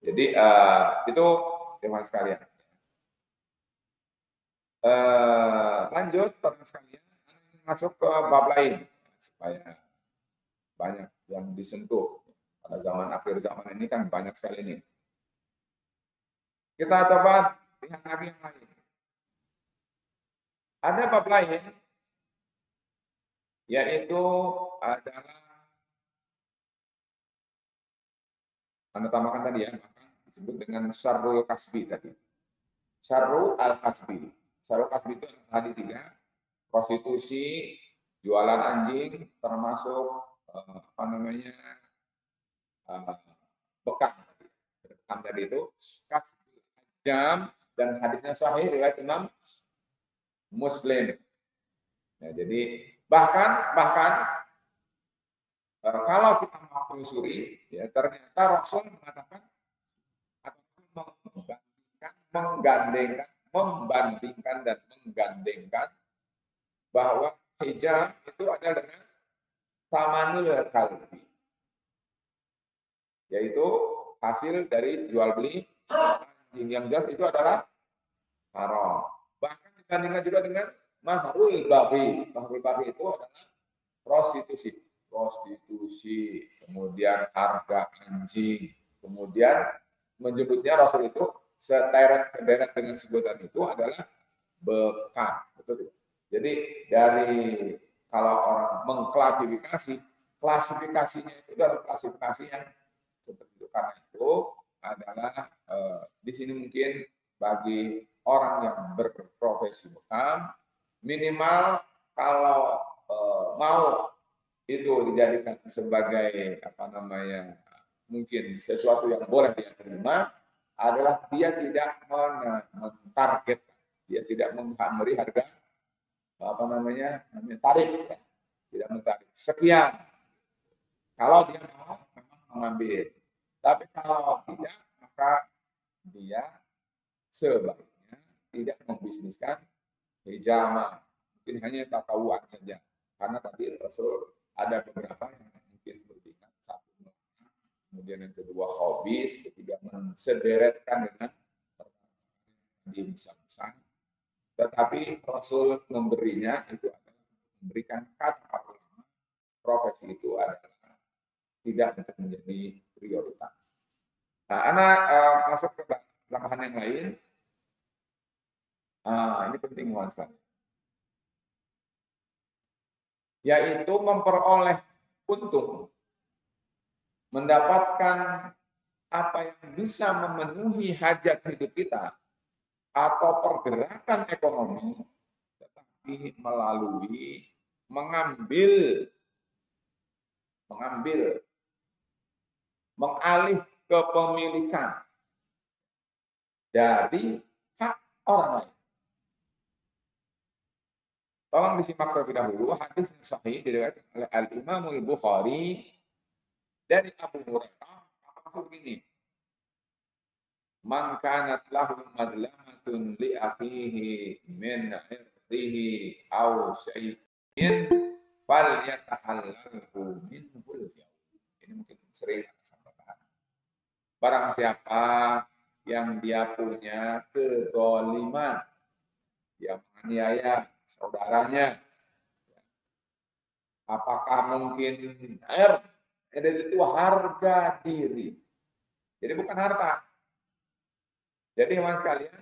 Jadi itu teman sekalian. Lanjut teman sekalian, masuk ke bab lain supaya banyak yang disentuh. Pada zaman akhir zaman ini kan banyak sekali ini. Kita coba lihat lagi yang lain. Ada bab lain, yaitu adalah Anda tambahkan tadi ya, disebut dengan syarrul kasbi tadi. Syarrul al-kasbi. Syarrul kasbi itu tadi 3, prostitusi, jualan anjing, termasuk bekam. Bekam tadi itu kasbi jam, dan hadisnya sahih riwayat Imam Muslim. Ya, jadi bahkan kalau kita mau telusuri, ya ternyata Rasul mengatakan atau membandingkan dan menggandengkan bahwa hijab itu adalah dengan samanul kalbi, yaitu hasil dari jual beli anjing, yang jelas itu adalah haram. Bahkan dibandingkan juga dengan mahrul baghi. Mahrul baghi itu adalah prostitusi, kemudian harga anjing, kemudian menyebutnya Rasul itu sederet dengan sebutan itu adalah bekam, betul tidak? Jadi dari kalau orang mengklasifikasinya itu dalam klasifikasi yang seperti itu. Karena itu adalah di sini mungkin bagi orang yang berprofesi bekam, minimal kalau mau itu dijadikan sebagai mungkin sesuatu yang boleh dia terima, adalah dia tidak mentarget, dia tidak memberi harga tarif, ya. Tidak mentarif sekian. Kalau dia mau memang mengambil, tapi kalau tidak, maka dia sebaiknya tidak membisniskan hijama, mungkin hanya tatawuan saja. Karena tadi Rasul ada beberapa yang mungkin berbeda, satu kemudian yang kedua hobis, ketiga mensederetkan dengan besar-besar. Tetapi Rasul memberinya itu adalah memberikan kata ulama, profesi itu adalah tidak untuk menjadi prioritas. Nah, anak masuk ke tambahan yang lain. Ini penting sekali. Yaitu memperoleh untung, mendapatkan apa yang bisa memenuhi hajat hidup kita atau pergerakan ekonomi, tetapi melalui mengambil mengalih kepemilikan dari hak orang lain. Tolong disimak terlebih dahulu hadis yang sahih diriwayatkan oleh Al-Imam Al-Bukhari dari Abu Hurairah. Apa begini? Man kanat lahu madlamatun li akhihi min irdihi aw syai'in falyatahallalhu minhul yawm. Ini mungkin sering sampaikan. Barang siapa yang dia punya kezaliman, dia menganiaya saudaranya, apakah mungkin itu harga diri, jadi bukan harta. Jadi teman sekalian,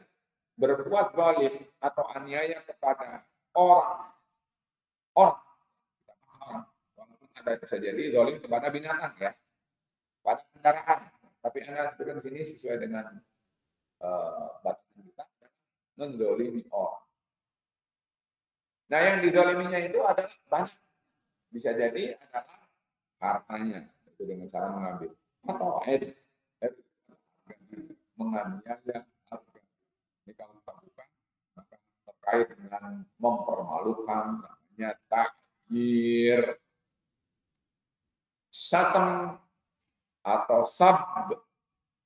berbuat zalim atau aniaya kepada orang, walaupun ada bisa jadi zalim kepada binatang ya, pada kendaraan. Tapi Anda sebutkan di sini sesuai dengan batasan kita, menzalimi orang. Nah, yang dizaliminya itu adalah banyak. Bisa jadi adalah hartanya, itu dengan cara mengambil. Atau menganiaya harga. Ini kalau bukan, maka terkait dengan mempermalukan, namanya takyir, satem atau sab,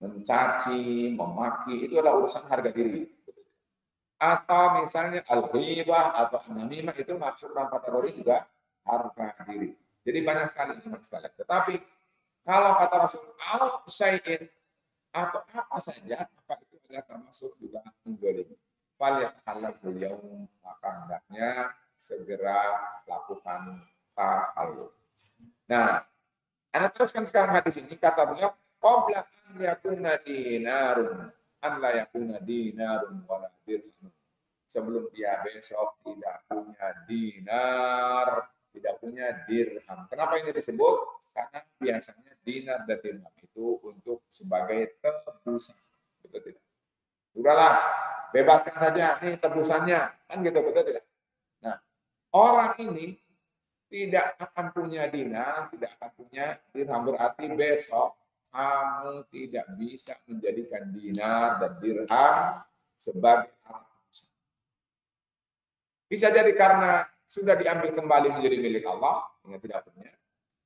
mencaci, memaki, itu adalah urusan harga diri. Atau misalnya al-ghibah atau an-namimah, itu maksud dalam kategori juga harga diri. Jadi banyak sekali teman sekalian. Tetapi kalau kata Rasul al-syai'in atau apa saja, maka itu adalah termasuk juga mendzalimi. Falyatahallalhu yaum, maka hendaknya segera lakukan tahallul. Nah, Anda teruskan sekarang hadis ini, kata beliau, qabla an yakuna dinarun an la yakuna dinarun wala dirham. Sebelum dia besok tidak punya dinar, tidak punya dirham. Kenapa ini disebut? Karena biasanya dinar dan dirham itu untuk sebagai tebusan. Betul tidak? Udahlah, bebaskan saja nih tebusannya. Kan gitu, betul tidak? Nah, orang ini tidak akan punya dinar, tidak akan punya dirham, berarti besok kamu tidak bisa menjadikan dinar dan dirham sebagai alat tebusan. Bisa jadi karena sudah diambil kembali menjadi milik Allah, yang tidak punya,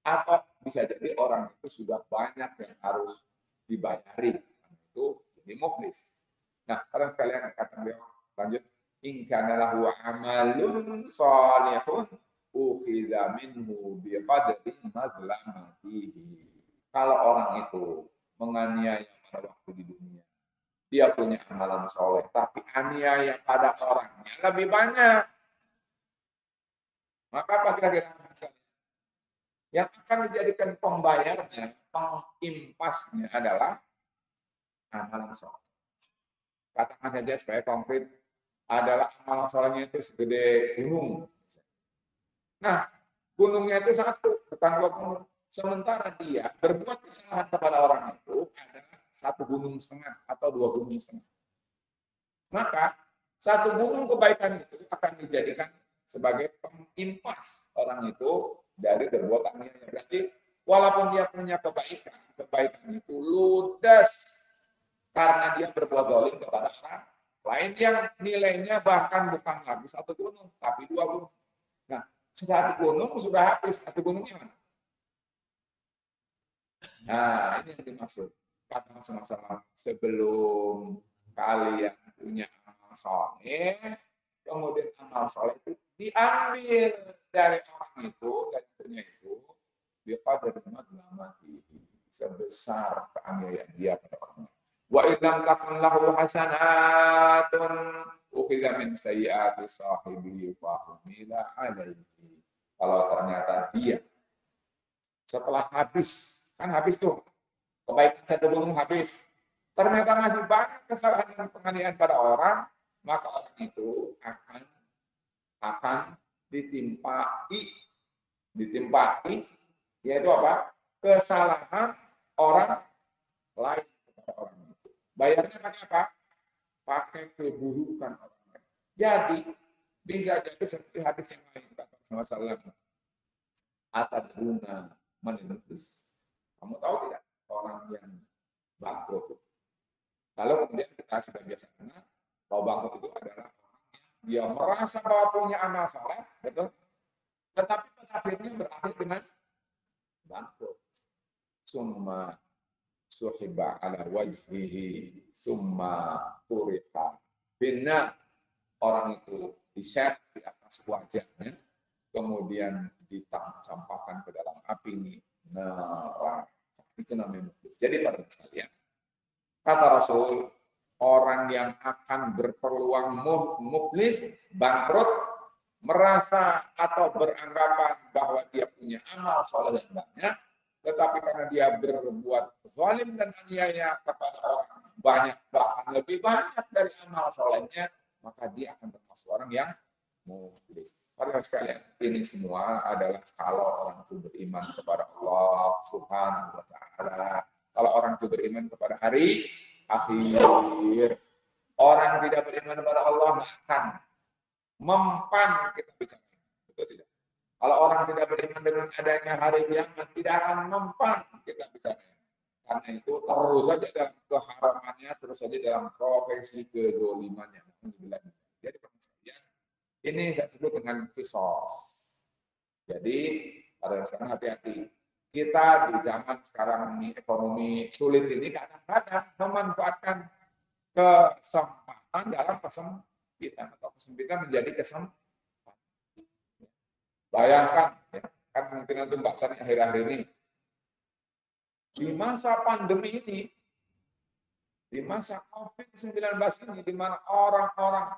atau bisa jadi orang itu sudah banyak yang harus dibayari, itu jadi muflis. Nah, karena sekalian kata beliau lanjut, in kana lahu amalun shalihun ukhidha minhu biqadri madlamatihi. Kalau orang itu menganiaya pada waktu di dunia, dia punya amalan soleh, tapi aniaya pada orangnya lebih banyak, maka apa kira-kira yang akan dijadikan pembayarnya, pengimpasnya adalah amalan soleh. Katakan saja supaya konkret, adalah amalan solehnya itu segede gunung. Nah, gunungnya itu satu, bukan dua gunung. Sementara dia berbuat kesalahan kepada orang itu adalah 1,5 gunung atau 2,5 gunung. Maka 1 gunung kebaikan itu akan dijadikan sebagai pengimpas orang itu dari berbuat aniaya. Berarti walaupun dia punya kebaikan itu ludes karena dia berbuat zalim kepada orang lain yang nilainya bahkan bukan lagi 1 gunung, tapi 2 gunung. Nah, 1 gunung sudah habis, 1 gunungnya mana? Nah, ini yang dimaksud. Kata masalah sebelum kalian punya amal soleh, kemudian amal soleh itu diambil dari orang itu, dari punya itu, biqadar mati sebesar keaniayaan dia pada orang. Wa idam takun lahu hasanatun ukhidha min sayyiati sahibihi fa humila alaihi. Kalau ternyata dia setelah habis, kan habis tuh kebaikan 1 gunung habis, ternyata masih banyak kesalahan dan penganiayaan pada orang, maka orang itu akan ditimpai yaitu apa? Kesalahan orang lain kepada orang itu. Bayarnya pakai apa? Pakai keburukan orang lain. Jadi bisa jadi seperti hadis yang lain kata Rasulullah SAW. Atadruna manifus. Kamu tahu tidak orang yang bangkrut itu? Lalu kemudian kita sudah biasa kenal bahwa bangkrut itu adalah dia merasa bahwa punya amal saleh, betul? Tetapi pada akhirnya berakhir dengan bangkrut. Summa suhiba ala wajhihi summa kuriha bina, orang itu diset di atas wajahnya, kemudian dicampakkan ke dalam api ini neraka. Itu namanya muflis. Jadi pada sekalian, kata Rasul, orang yang akan berpeluang muflis, bangkrut, merasa atau beranggapan bahwa dia punya amal soleh yang banyak, tetapi karena dia berbuat zalim dan aniaya kepada orang banyak, bahkan lebih banyak dari amal solehnya, maka dia akan termasuk orang yang muflis. Para sekalian, ini semua adalah kalau orang itu beriman kepada Allah Subhanahu wa Ta'ala. Kalau orang itu beriman kepada hari akhir. Orang tidak beriman kepada Allah akan mempan, kita bicara. Betul tidak? Kalau orang tidak beriman dengan adanya hari kiamat, tidak akan mempan, kita bicara. Karena itu terus saja dalam keharamannya, terus saja dalam profesi kedolimannya. Jadi permasalahan ini saya sebut dengan kisos. Jadi pada sekarang hati-hati. Kita di zaman sekarang ini ekonomi sulit ini kadang-kadang memanfaatkan kesempatan dalam kesempitan atau kesempitan menjadi kesempatan. Bayangkan, ya, kan mungkin nanti bahasan akhir-akhir ini di masa pandemi ini, di masa COVID-19 ini, di mana orang-orang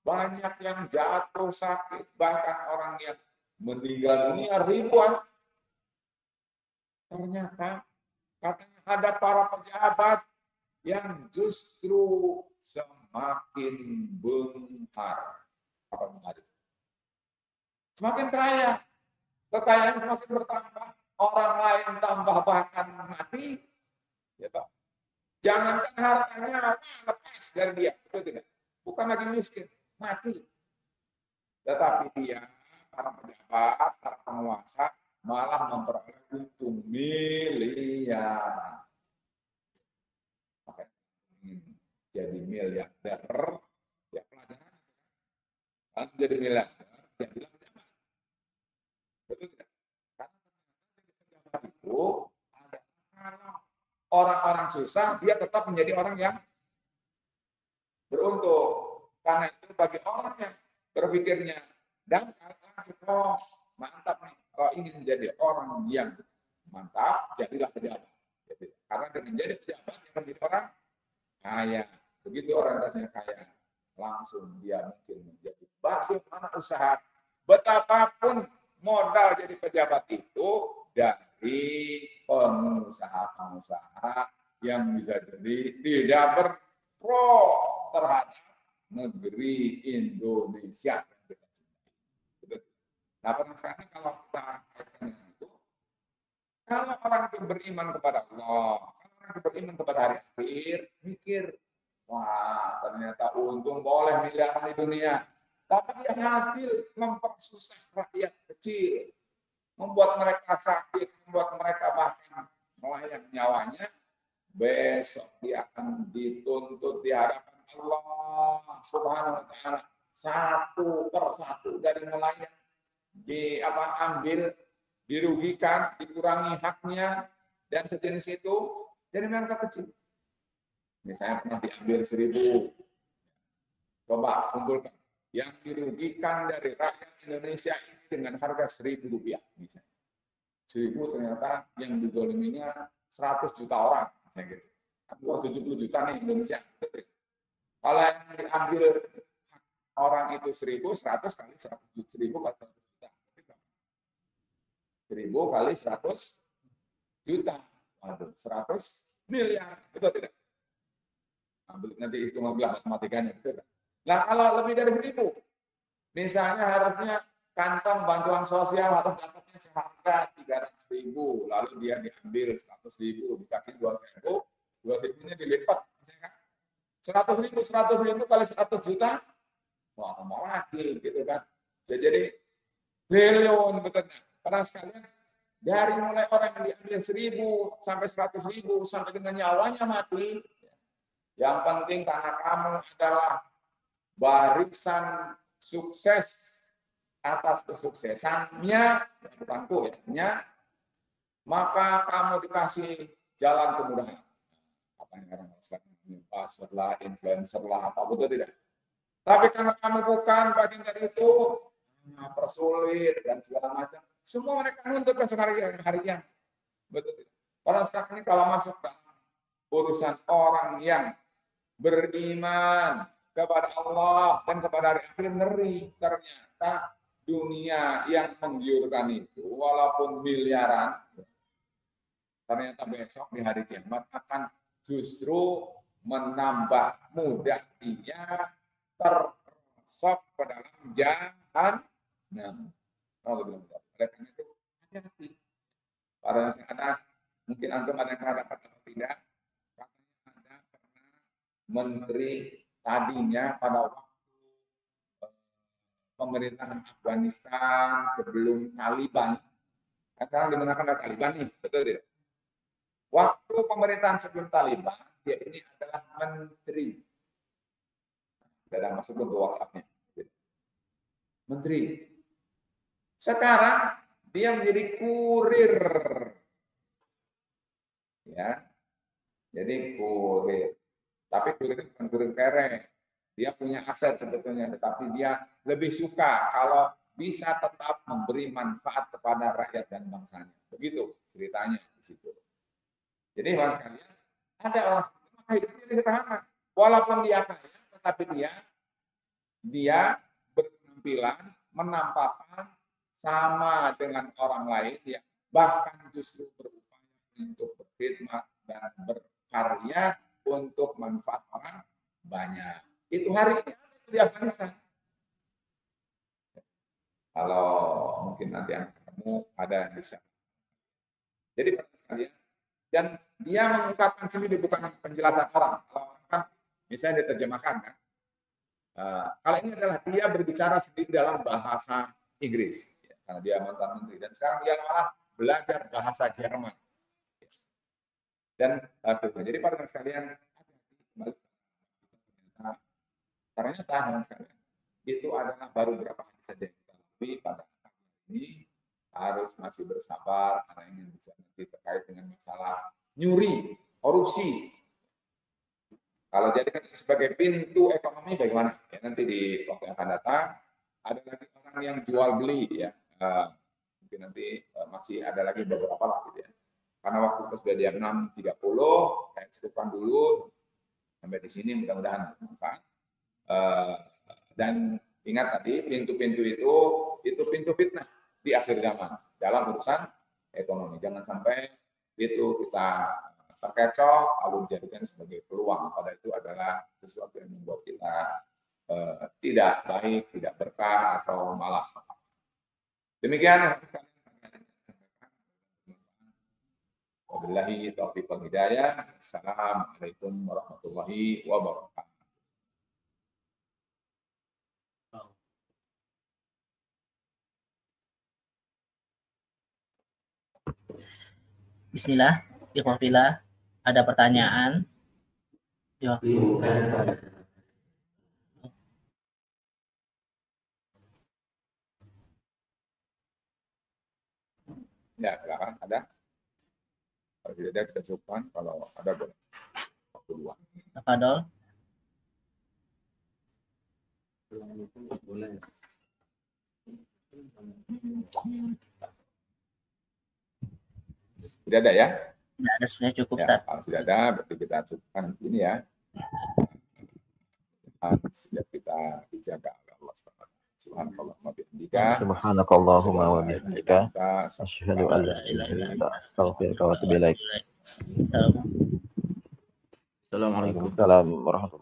banyak yang jatuh sakit, bahkan orang yang meninggal dunia ribuan. Ternyata katanya ada para pejabat yang justru semakin benghar. Apa mengalir? Semakin kaya, kekayaan semakin bertambah, orang lain tambah bahkan mati. Ya, jangankan hartanya lepas dari dia, betul tidak? Bukan lagi miskin, mati. Tetapi dia, para pejabat, para penguasa, malah memperoleh untung miliar. Makanya jadi miliarder, ya pelajaran. Kalau jadi miliarder, jadilah pejabat. Betul tidak? Karena pejabat itu ada orang-orang susah, dia tetap menjadi orang yang beruntung. Karena itu bagi orang yang berpikirnya dan langsung, oh mantap nih, kalau ingin menjadi orang yang mantap, jadilah pejabat. Karena dengan jadi pejabat yang menjadi orang kaya, begitu orientasinya kaya, langsung dia mungkin menjadi bagaimana usaha, betapapun modal jadi pejabat itu dari pengusaha-pengusaha yang bisa jadi tidak berpro terhadap negeri Indonesia. Nah, permasalahannya kalau kita kaitkan dengan itu, Kalau orang itu beriman kepada Allah, kalau orang itu beriman kepada hari akhir, mikir, wah ternyata untung boleh miliaran di dunia. Tapi dia hasil mempersusah rakyat kecil, membuat mereka sakit, membuat mereka bahkan melayang nyawanya. Besok dia akan dituntut di hadapan Allah Subhanahu wa taala satu persatu dari melayang ambil, dirugikan, dikurangi haknya dan sejenis itu dari mereka kecil. Misalnya pernah diambil 1.000, coba kumpulkan yang dirugikan dari rakyat Indonesia ini dengan harga Rp1.000 misalnya. 1.000 ternyata yang dizoliminya 100 juta orang, misalnya gitu. 70 juta nih Indonesia. Kalau yang diambil orang itu 1.100 kali 100 juta, 1.000 kali 100 juta. 1.000 kali 100 juta. Waduh, 100 miliar. Betul tidak? Nanti hitung lagi matematikanya. Betul tidak? Nah, kalau lebih dari 1.000, misalnya harusnya kantong bantuan sosial harus dapatnya seharga 300.000, lalu dia diambil 100.000, dikasih 2.000, 2.000-nya dilipat, 100.000 kali 100 juta, wah tambah lagi gitu kan. Jadi triliun, betul. Karena sekalian dari mulai orang yang diambil 1.000 sampai 100.000 sampai dengan nyawanya mati, yang penting karena kamu adalah barisan sukses atas kesuksesannya, bukanku ya, maka kamu dikasih jalan kemudahan. Apa yang orang sekarang pasar lah, influencer lah, apa betul tidak? Tapi karena kamu bukan bagian dari itu, persulit dan segala macam. Semua mereka nuntut besok harinya, betul tidak? Orang sekarang ini kalau masuk dalam urusan orang yang beriman kepada Allah dan kepada hari akhir, ngeri. Ternyata dunia yang menggiurkan itu, walaupun miliaran, ternyata besok di hari kiamat akan justru menambah mudah dia terperosok ke dalam jahannam. Oleh karena itu, hati-hati. Para anak, mungkin antum ada yang pernah dapat atau tidak, katanya ada pernah menteri tadinya pada waktu pemerintahan Afghanistan sebelum Taliban. Sekarang dimenangkan oleh Taliban nih, betul tidak? Waktu pemerintahan sebelum Taliban, dia ini adalah menteri. Sudah masuk ke WhatsApp-nya. Menteri. Sekarang dia menjadi kurir. Ya. Jadi kurir. Tapi kurir itu bukan kurir kere. Dia punya aset sebetulnya, tetapi dia lebih suka kalau bisa tetap memberi manfaat kepada rakyat dan bangsanya. Begitu ceritanya di situ. Jadi teman sekalian, ada orang seperti maka hidupnya sederhana. Walaupun dia kaya, tetapi dia berpenampilan, menampakkan sama dengan orang lain, ya, bahkan justru berupaya untuk berkhidmat dan berkarya untuk manfaat orang banyak. Itu hari ini ada di Afghanistan. Kalau mungkin nanti anak ketemu ada yang bisa. Jadi sekalian, dan dia mengungkapkan sendiri bukan penjelasan orang. Kalau kan misalnya diterjemahkan kan. Kalau ini adalah dia berbicara sendiri dalam bahasa Inggris, ya, karena dia mantan menteri. Dan sekarang dia malah belajar bahasa Jerman. Dan seterusnya. Jadi para sekalian, ternyata teman sekalian, itu adalah baru beberapa hari saja yang kita lalui pada hari ini. Harus masih bersabar karena ini bisa nanti terkait dengan masalah nyuri, korupsi. Kalau jadikan sebagai pintu ekonomi bagaimana? Ya, nanti di waktu yang akan datang ada lagi orang yang jual beli ya. Mungkin nanti masih ada lagi beberapa lah gitu ya. Karena waktu sudah jam 6.30, saya cukupkan dulu sampai di sini mudah-mudahan bermanfaat. Dan ingat tadi pintu-pintu itu pintu fitnah di akhir zaman dalam urusan ekonomi. Jangan sampai itu kita terkecoh lalu dijadikan sebagai peluang. Pada itu adalah sesuatu yang membuat kita tidak baik, tidak berkah atau malah. Demikian yang sekalian. Wabillahi taufiq wal hidayah. Assalamualaikum warahmatullahi wabarakatuh. Bismillah, ikhwafillah, ada pertanyaan? Ya. Ya, silakan. Ada? Kalau tidak ada, kita cukupkan. Kalau ada, boleh. Waktu dua. Tafadhol. Tidak ada ya? Tidak ada, sebenarnya cukup, Ya, Ustaz. kalau tidak ada, berarti kita cukupkan ini ya. Sejak kita dijaga oleh Allah SWT. Subhanakallahumma bihamdika. Subhanakallahumma wa bihamdika. Asyhadu an la ilaha illa anta astaghfiruka wa atubu ilaik. Assalamualaikum. Waalaikumsalam warahmatullahi wabarakatuh.